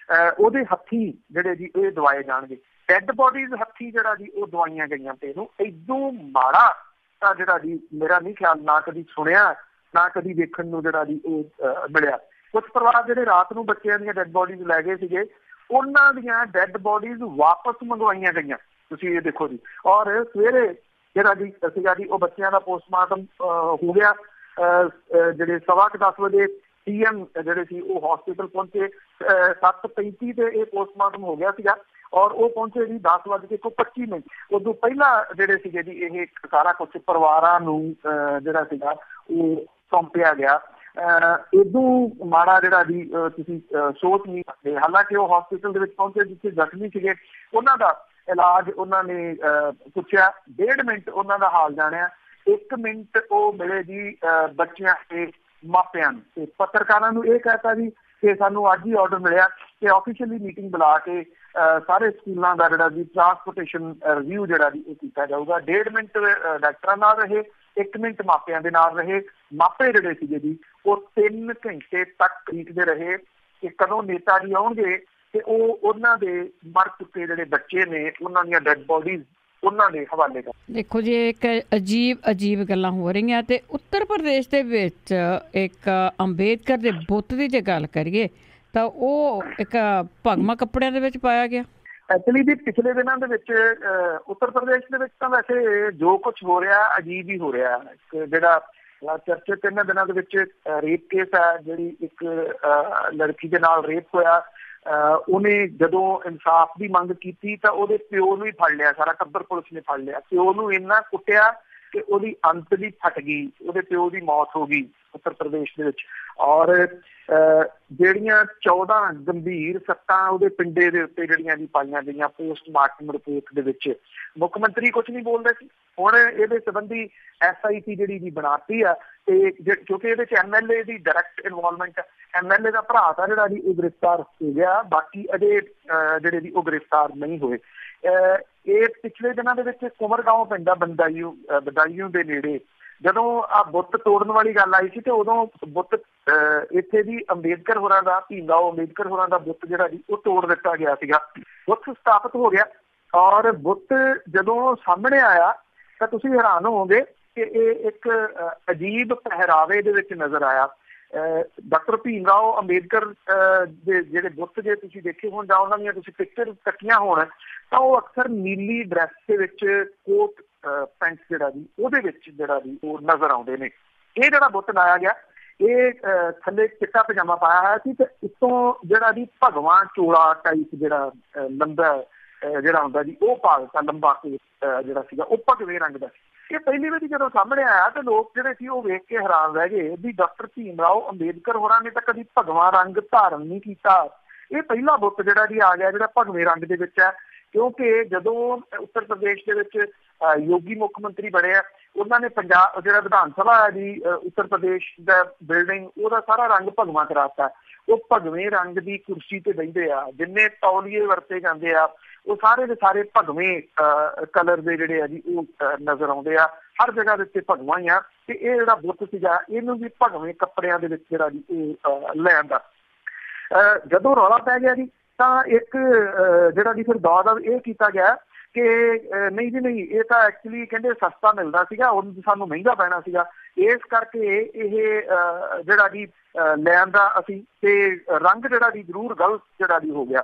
ਉਹਦੇ हत्थी ਜਿਹੜੇ जी ਇਹ दवाए जाणगे ਡੈਡ बॉडीज हत्थी ਜਿਹੜਾ जी ਉਹ ਦਵਾਈਆਂ ਗਈਆਂ ਤੇ ਇਹਨੂੰ ਇਦੋਂ ਮਾੜਾ ਤਾਂ ਜਿਹੜਾ जी मेरा नहीं ख्याल ना कभी सुनिया ना कभी देखण ਨੂੰ ਜਿਹੜਾ जी ਉਹ ਮਿਲਿਆ। कुछ परिवार ਜਿਹੜੇ रात ਨੂੰ ਬੱਚਿਆਂ ਦੀਆਂ ਡੈਡ ਬੋਡੀਜ਼ ਲੈ ਗਏ ਸੀਗੇ ਉਹਨਾਂ ਦੀਆਂ ਡੈਡ ਬੋਡੀਜ਼ ਵਾਪਸ ਮੰਗਵਾਈਆਂ ਗਈਆਂ। ਤੁਸੀਂ ਇਹ ਦੇਖੋ ਜੀ ਔਰ ਸਵੇਰੇ ਜਿਹੜਾ ਜੀ ਸੀਗਾ ਜੀ ਉਹ ਬੱਚਿਆਂ ਦਾ ਪੋਸਟਮਾਰਟਮ ਹੋ ਗਿਆ ਜਿਹੜੇ 10:15 ਵਜੇ PM ਜਿਹੜੇ ਸੀ ਉਹ ਹਸਪੀਟਲ ਪਹੁੰਚੇ 7:35 ਤੇ ਇਹ ਪੋਸਟਮਾਰਟਮ ਹੋ ਗਿਆ ਸੀਗਾ ਔਰ ਉਹ ਪਹੁੰਚੇ ਜੀ 10:25 ਉਦੋਂ ਪਹਿਲਾਂ ਜਿਹੜੇ ਸੀਗੇ ਜੀ ਇਹ ਸਾਰਾ ਕੁਛ ਪਰਿਵਾਰਾਂ ਨੂੰ ਜਿਹੜਾ ਸੀਗਾ ਉਹ ਸੌਂਪਿਆ ਗਿਆ। ਇਦੋਂ ਮਾੜਾ ਜਿਹੜਾ ਜੀ ਤੁਸੀਂ ਸੋਚ ਨਹੀਂ ਸਕਦੇ। ਹਾਲਾਂਕਿ ਉਹ ਹਸਪੀਟਲ ਦੇ ਵਿੱਚ ਪਹੁੰਚੇ ਜਿੱਥੇ ਜ਼ਖਮੀ ਸੀਗੇ ਉਹਨਾਂ ਦਾ ਇਲਾਜ ਉਹਨਾਂ ਨੇ ਪੁੱਛਿਆ 1.5 ਮਿੰਟ ਉਹਨਾਂ ਦਾ ਹਾਲ ਜਾਣਿਆ 1 ਮਿੰਟ ਉਹ ਮਿਲੇ ਜੀ ਬੱਚਿਆਂ ਦੇ ਮਾਪਿਆਂ ਨੂੰ ਤੇ ਪੱਤਰਕਾਰਾਂ ਨੂੰ ਇਹ ਕਹਿਤਾ ਜੀ ਕਿ ਸਾਨੂੰ ਅੱਜ ਹੀ ਆਰਡਰ ਮਿਲਿਆ ਕਿ ਆਫੀਸ਼ੀਅਲੀ ਮੀਟਿੰਗ ਬੁਲਾ ਕੇ ਸਾਰੇ ਸਕੂਲਾਂ ਦਾ ਜਿਹੜਾ ਜੀ ਟਰਾਂਸਪੋਰਟੇਸ਼ਨ ਰਿਵਿਊ ਜਿਹੜਾ ਜੀ ਉਹ ਕੀਤਾ ਜਾਊਗਾ। 1.5 ਮਿੰਟ ਡਾਕਟਰਾਂ ਨਾਲ ਰਹੇ 1 ਮਿੰਟ ਮਾਪਿਆਂ ਦੇ ਨਾਲ ਰਹੇ। ਮਾਪੇ ਜਿਹੜੇ ਸੀਗੇ ਜੀ ਉਹ 3 ਘੰਟੇ ਤੱਕ ਉਡੀਕਦੇ ਰਹੇ ਕਿ ਕਦੋਂ ਨੇਤਾ ਜੀ ਆਉਣਗੇ ਤੇ ਉਹ ਉਹਨਾਂ ਦੇ ਮਰ ਚੁੱਕੇ ਜਿਹੜੇ ਬੱਚੇ ਨੇ ਉਹਨਾਂ ਦੀਆਂ ਡੈਡ ਬੋਡੀਜ਼ ਉਹਨਾਂ ਦੇ ਹਵਾਲੇ ਕਰ। ਦੇਖੋ ਜੀ ਇੱਕ ਅਜੀਬ ਗੱਲਾਂ ਹੋ ਰਹੀਆਂ ਤੇ ਉੱਤਰ ਪ੍ਰਦੇਸ਼ ਦੇ ਵਿੱਚ ਇੱਕ ਅੰਬੇਦਕਰ ਦੇ ਬੁੱਤ ਦੀ ਜੇ ਗੱਲ ਕਰੀਏ ਤਾਂ ਉਹ ਇੱਕ ਭਗਵਾਂ ਕੱਪੜਿਆਂ ਦੇ ਵਿੱਚ ਪਾਇਆ ਗਿਆ। ਐਕਚੁਅਲੀ ਵੀ ਪਿਛਲੇ ਦਿਨਾਂ ਦੇ ਵਿੱਚ ਉੱਤਰ ਪ੍ਰਦੇਸ਼ ਦੇ ਵਿੱਚ ਤਾਂ ਵੈਸੇ ਜੋ ਕੁਛ ਹੋ ਰਿਹਾ ਅਜੀਬ ਹੀ ਹੋ ਰਿਹਾ। ਜਿਹੜਾ ਚਰਚਿਤ ਇਹਨਾਂ ਦਿਨਾਂ ਦੇ ਵਿੱਚ ਰੇਪ ਕੇਸ ਹੈ ਜਿਹੜੀ ਇੱਕ ਲੜਕੀ ਦੇ ਨਾਲ ਰੇਪ ਹੋਇਆ ਉਹਨੇ ਜਦੋਂ ਇਨਸਾਫ ਦੀ ਮੰਗ ਕੀਤੀ ਤਾਂ ਉਹਦੇ ਪਿਓ ਨੂੰ ਹੀ ਫੜ ਲਿਆ। ਸਾਰਾ ਟੱਬਰ ਪੁਲਿਸ ਨੇ ਫੜ ਲਿਆ। ਪਿਓ ਨੂੰ ਇੰਨਾ ਕੁੱਟਿਆ ਕਿ ਉਹਦੀ ਅੰਤ ਦੀ ਫਟ ਗਈ। ਉਹਦੇ ਪਿਓ ਦੀ ਮੌਤ ਹੋ ਗਈ ਉੱਤਰ ਪ੍ਰਦੇਸ਼ ਦੇ ਵਿੱਚ ਔਰ ਜਿਹੜੀਆਂ 14 ਗੰਭੀਰ ਸੱਟਾਂ ਉਹਦੇ ਪਿੰਡੇ ਦੇ ਉੱਤੇ ਜਿਹੜੀਆਂ ਵੀ ਪਾਈਆਂ ਗਈਆਂ ਪੋਸਟਮਾਰਟਮ ਰਿਪੋਰਟ ਦੇ ਵਿੱਚ। ਮੁੱਖ ਮੰਤਰੀ ਕੁਛ ਨਹੀਂ ਬੋਲਦੇ ਸੀ। ਹੁਣ ਇਹਦੇ ਸੰਬੰਧੀ SIT ਜਿਹੜੀ ਜੀ ਬਣਾਤੀ ਆ ਤੇ ਕਿਉਂਕਿ ਇਹਦੇ ਚ MLA ਦੀ ਡਾਇਰੈਕਟ ਇਨਵੋਲਵਮੈਂਟ MLA ਦਾ ਭਰਾ ਤਾਂ ਜਿਹੜਾ ਜੀ ਉਹ ਗ੍ਰਿਫਤਾਰ ਹੋ ਗਿਆ ਬਾਕੀ ਅਜੇ ਜਿਹੜੇ ਜੀ ਉਹ ਗ੍ਰਿਫਤਾਰ ਨਹੀਂ ਹੋਏ। ਇਹ ਪਿਛਲੇ ਦਿਨਾਂ ਦੇ ਵਿੱਚ ਕੁਮਰਗਾঁव ਪੈਂਦਾ ਬਦਾਈਓ ਦੇ ਨੇੜੇ ਜਦੋਂ ਆਹ ਬੁੱਤ ਤੋੜਨ ਵਾਲੀ ਗੱਲ ਆਈ ਸੀ ਤੇ ਉਦੋਂ ਬੁੱਤ ਇੱਥੇ ਦੀ ਅੰਬੇਦਕਰ ਹੋਰਾਂ ਦਾ ਭੀਮਰਾਓ ਅੰਬੇਦਕਰ ਹੋਰਾਂ ਦਾ ਬੁੱਤ ਜਿਹੜਾ ਜੀ ਉਹ ਤੋੜ ਦਿੱਤਾ ਗਿਆ ਸੀਗਾ। ਬੁੱਤ ਸਥਾਪਿਤ ਹੋ ਗਿਆ ਔਰ ਬੁੱਤ ਜਦੋਂ ਸਾਹਮਣੇ ਆਇਆ ਤਾਂ ਤੁਸੀਂ ਹੈਰਾਨ ਹੋਵੋਗੇ ਕਿ ਇਹ ਇੱਕ ਅਜੀਬ ਪਹਿਰਾਵੇ ਦੇ ਵਿੱਚ ਨਜ਼ਰ ਆਇਆ। ਡਾਕਟਰ ਭੀਮਰਾਓ ਅੰਬੇਦਕਰ ਦੇ ਜਿਹੜੇ ਬੁੱਤ ਜੇ ਤੁਸੀਂ ਦੇਖੇ ਹੋਣ ਜਾਂ ਉਹਨਾਂ ਦੀਆਂ ਤੁਸੀਂ ਪਿਕਚਰ ਕੱਟੀਆਂ ਹੋਣ ਤਾਂ ਉਹ ਅਕਸਰ ਨੀਲੀ ਡਰੈਸ ਦੇ ਵਿੱਚ ਕੋਟ ਪੈਂਟ ਜਿਹੜਾ ਜੀ ਉਹਦੇ ਵਿੱਚ ਜਿਹੜਾ ਜੀ ਉਹ ਨਜ਼ਰ ਆਉਂਦੇ ਨੇ। ਇਹ ਜਿਹੜਾ ਬੁੱਤ ਲਾਇਆ ਗਿਆ ਇਹ ਥੱਲੇ ਚਿੱਟਾ ਪਜਾਮਾ ਪਾਇਆ ਹੋਇਆ ਸੀ ਤੇ ਉੱਤੋਂ ਜਿਹੜਾ ਜੀ ਭਗਵਾਂ ਚੋਲਾ ਟਾਈਪ ਜਿਹੜਾ ਲੰਬਾ ਜਿਹੜਾ ਹੁੰਦਾ ਜੀ ਉਹ ਪਾ ਦਿੱਤਾ ਲੰਬਾ ਜਿਹੜਾ ਸੀਗਾ ਉਹ ਭਗਵੇਂ ਰੰਗ ਦਾ। ਇਹ ਪਹਿਲੀ ਵਾਰੀ ਜਦੋਂ ਸਾਹਮਣੇ ਆਇਆ ਤੇ ਲੋਕ ਜਿਹੜੇ ਸੀ ਉਹ ਵੇਖ ਕੇ ਹੈਰਾਨ ਰਹਿ ਗਏ ਵੀ ਡਾਕਟਰ ਭੀਮਰਾਓ ਅੰਬੇਦਕਰ ਹੋਰਾਂ ਨੇ ਤਾਂ ਕਦੀ ਭਗਵਾਂ ਰੰਗ ਧਾਰਨ ਨਹੀਂ ਕੀਤਾ। ਇਹ ਪਹਿਲਾ ਬੁੱਤ ਜਿਹੜਾ ਜੀ ਆ ਗਿਆ ਜਿਹੜਾ ਭਗਵੇਂ ਰੰਗ ਦੇ ਵਿੱਚ ਹੈ ਕਿਉਂਕਿ ਜਦੋਂ ਉੱਤਰ ਪ੍ਰਦੇਸ਼ ਦੇ ਵਿੱਚ ਯੋਗੀ ਮੁੱਖ ਮੰਤਰੀ ਬਣੇ ਆ ਉਹਨਾਂ ਨੇ ਪੰਜਾਬ ਜਿਹੜਾ ਵਿਧਾਨ ਸਭਾ ਹੈ ਜੀ ਉੱਤਰ ਪ੍ਰਦੇਸ਼ ਦਾ ਬਿਲਡਿੰਗ ਉਹਦਾ ਸਾਰਾ ਰੰਗ ਭਗਵਾਂ ਕਰਾਤਾ। ਉਹ ਭਗਵੇਂ ਰੰਗ ਦੀ ਕੁਰਸੀ ਤੇ ਬਹਿੰਦੇ ਆ ਜਿੰਨੇ ਤੌਲੀਏ ਵਰਤੇ ਜਾਂਦੇ ਆ ਉਹ ਸਾਰੇ ਦੇ ਸਾਰੇ ਭਗਵੇਂ ਕਲਰ ਦੇ ਜਿਹੜੇ ਆ ਜੀ ਉਹ ਨਜ਼ਰ ਆਉਂਦੇ ਆ। ਹਰ ਜਗ੍ਹਾ ਦੇ ਉੱਤੇ ਭਗਵਾਂ ਹੀ ਆ ਤੇ ਇਹ ਜਿਹੜਾ ਬੁੱਤ ਸੀਗਾ ਇਹਨੂੰ ਵੀ ਭਗਵੇਂ ਕੱਪੜਿਆਂ ਦੇ ਵਿੱਚ ਜਿਹੜਾ ਜੀ ਇਹ ਲੈ ਆਂਦਾ। ਜਦੋਂ ਰੌਲਾ ਪੈ ਗਿਆ ਜੀ ਤਾਂ ਇੱਕ ਜਿਹੜਾ ਜੀ ਫਿਰ ਦੌਰ ਇਹ ਕੀਤਾ ਗਿਆ ਕਿ ਨਹੀਂ ਜੀ ਨਹੀਂ ਇਹ ਤਾਂ ਐਕਚੁਅਲੀ ਕਹਿੰਦੇ ਸਸਤਾ ਮਿਲਦਾ ਸੀਗਾ ਉਹ ਸਾਨੂੰ ਮਹਿੰਗਾ ਪੈਣਾ ਸੀਗਾ ਇਸ ਕਰਕੇ ਇਹ ਜਿਹੜਾ ਜੀ ਲੈਣ ਦਾ ਅਸੀਂ ਤੇ ਰੰਗ ਜਿਹੜਾ ਜੀ ਜ਼ਰੂਰ ਗਲਤ ਜਿਹੜਾ ਜੀ ਹੋ ਗਿਆ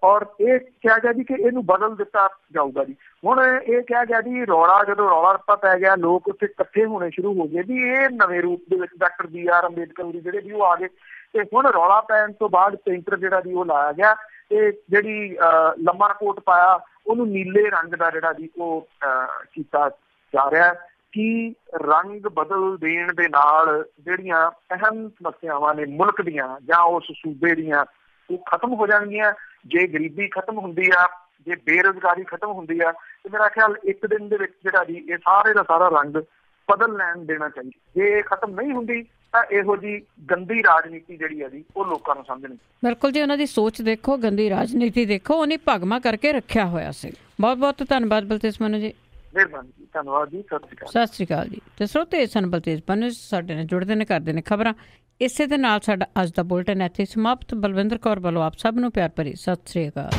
ਔਰ ਇਹ ਕਿਹਾ ਗਿਆ ਜੀ ਕਿ ਇਹਨੂੰ ਬਦਲ ਦਿੱਤਾ ਜਾਊਗਾ ਜੀ। ਹੁਣ ਇਹ ਕਿਹਾ ਗਿਆ ਜੀ ਜਦੋਂ ਰੌਲਾ ਰੱਪਾ ਪੈ ਗਿਆ ਲੋਕ ਉੱਥੇ ਇਕੱਠੇ ਹੋਣੇ ਸ਼ੁਰੂ ਹੋ ਗਏ ਵੀ ਇਹ ਨਵੇਂ ਰੂਪ ਦੇ ਵਿੱਚ ਡਾਕਟਰ BR ਅੰਬੇਦਕਰ ਜਿਹੜੇ ਵੀ ਉਹ ਆ ਗਏ ਤੇ ਹੁਣ ਰੌਲਾ ਪੈਣ ਤੋਂ ਬਾਅਦ ਪੇਂਟਰ ਜਿਹੜਾ ਜੀ ਉਹ ਲਾਇਆ ਗਿਆ ਤੇ ਜਿਹੜੀ ਲੰਮਾ ਕੋਟ ਪਾਇਆ ਉਹਨੂੰ ਨੀਲੇ ਰੰਗ ਦਾ ਜਿਹੜਾ ਜੀ ਉਹ ਕੀਤਾ ਜਾ ਰਿਹਾ ਕਿ ਰੰਗ ਬਦਲ ਦੇਣ ਦੇ ਨਾਲ ਜਿਹੜੀਆਂ ਅਹਿਮ ਸਮੱਸਿਆਵਾਂ ਨੇ ਮੁਲਕ ਦੀਆਂ ਜਾਂ ਉਸ ਸੂਬੇ ਦੀਆਂ ਉਹ ਖਤਮ ਹੋ ਜਾਣਗੀਆਂ। ਜੇ ਗਰੀਬੀ ਖਤਮ ਹੁੰਦੀ ਆ ਜੇ ਬੇਰੁਜ਼ਗਾਰੀ ਖਤਮ ਹੁੰਦੀ ਆ ਤੇ ਮੇਰਾ ਖਿਆਲ ਇੱਕ ਦਿਨ ਦੇ ਵਿੱਚ ਜਿਹੜਾ ਜੀ ਇਹ ਸਾਰੇ ਦਾ ਸਾਰਾ ਰੰਗ ਬਦਲ ਲੈਣ ਦੇਣਾ ਚਾਹੀਦਾ। ਜੇ ਖਤਮ ਨਹੀਂ ਹੁੰਦੀ ਤਾਂ ਇਹੋ ਜੀ ਗੰਦੀ ਰਾਜਨੀਤੀ ਜਿਹੜੀ ਹੈ ਜੀ ਉਹ ਲੋਕਾਂ ਨੂੰ ਸਮਝਣੀ। ਬਿਲਕੁਲ ਜੀ ਉਹਨਾਂ ਦੀ ਸੋਚ ਦੇਖੋ ਗੰਦੀ ਰਾਜਨੀਤੀ ਦੇਖੋ ਉਹਨੇ ਭਗਵਾਂ ਕਰਕੇ ਰੱਖਿਆ ਹੋਇਆ ਸੀ। ਬਹੁਤ ਬਹੁਤ ਧੰਨਵਾਦ ਬਲਤੇਜ ਪੰਨੂ ਜੀ। ਮਿਹਰਬਾਨੀ ਜੀ, ਧੰਨਵਾਦ ਜੀ, ਸਤਿ ਸ਼੍ਰੀ ਅਕਾਲ। ਸਤਿ ਸ਼੍ਰੀ ਅਕਾਲ ਜੀ। ਤੇ ਸਰੋਤੇ ਸਨ ਬਲਤੇਜ ਪੰਨੂ ਸਾਡੇ ਨਾਲ ਜੁੜਦੇ ਨੇ, ਕਰਦੇ ਨੇ ਖਬਰਾਂ। ਇਸੇ ਦੇ ਨਾਲ ਸਾਡਾ ਅੱਜ ਦਾ ਬੁਲਟਨ ਇੱਥੇ ਸਮਾਪਤ। ਬਲਵਿੰਦਰ ਕੌਰ ਵੱਲੋਂ ਆਪ ਸਭ ਨੂੰ ਪਿਆਰ ਭਰੀ ਸਤਿ ਸ਼੍ਰੀ ਅਕਾਲ।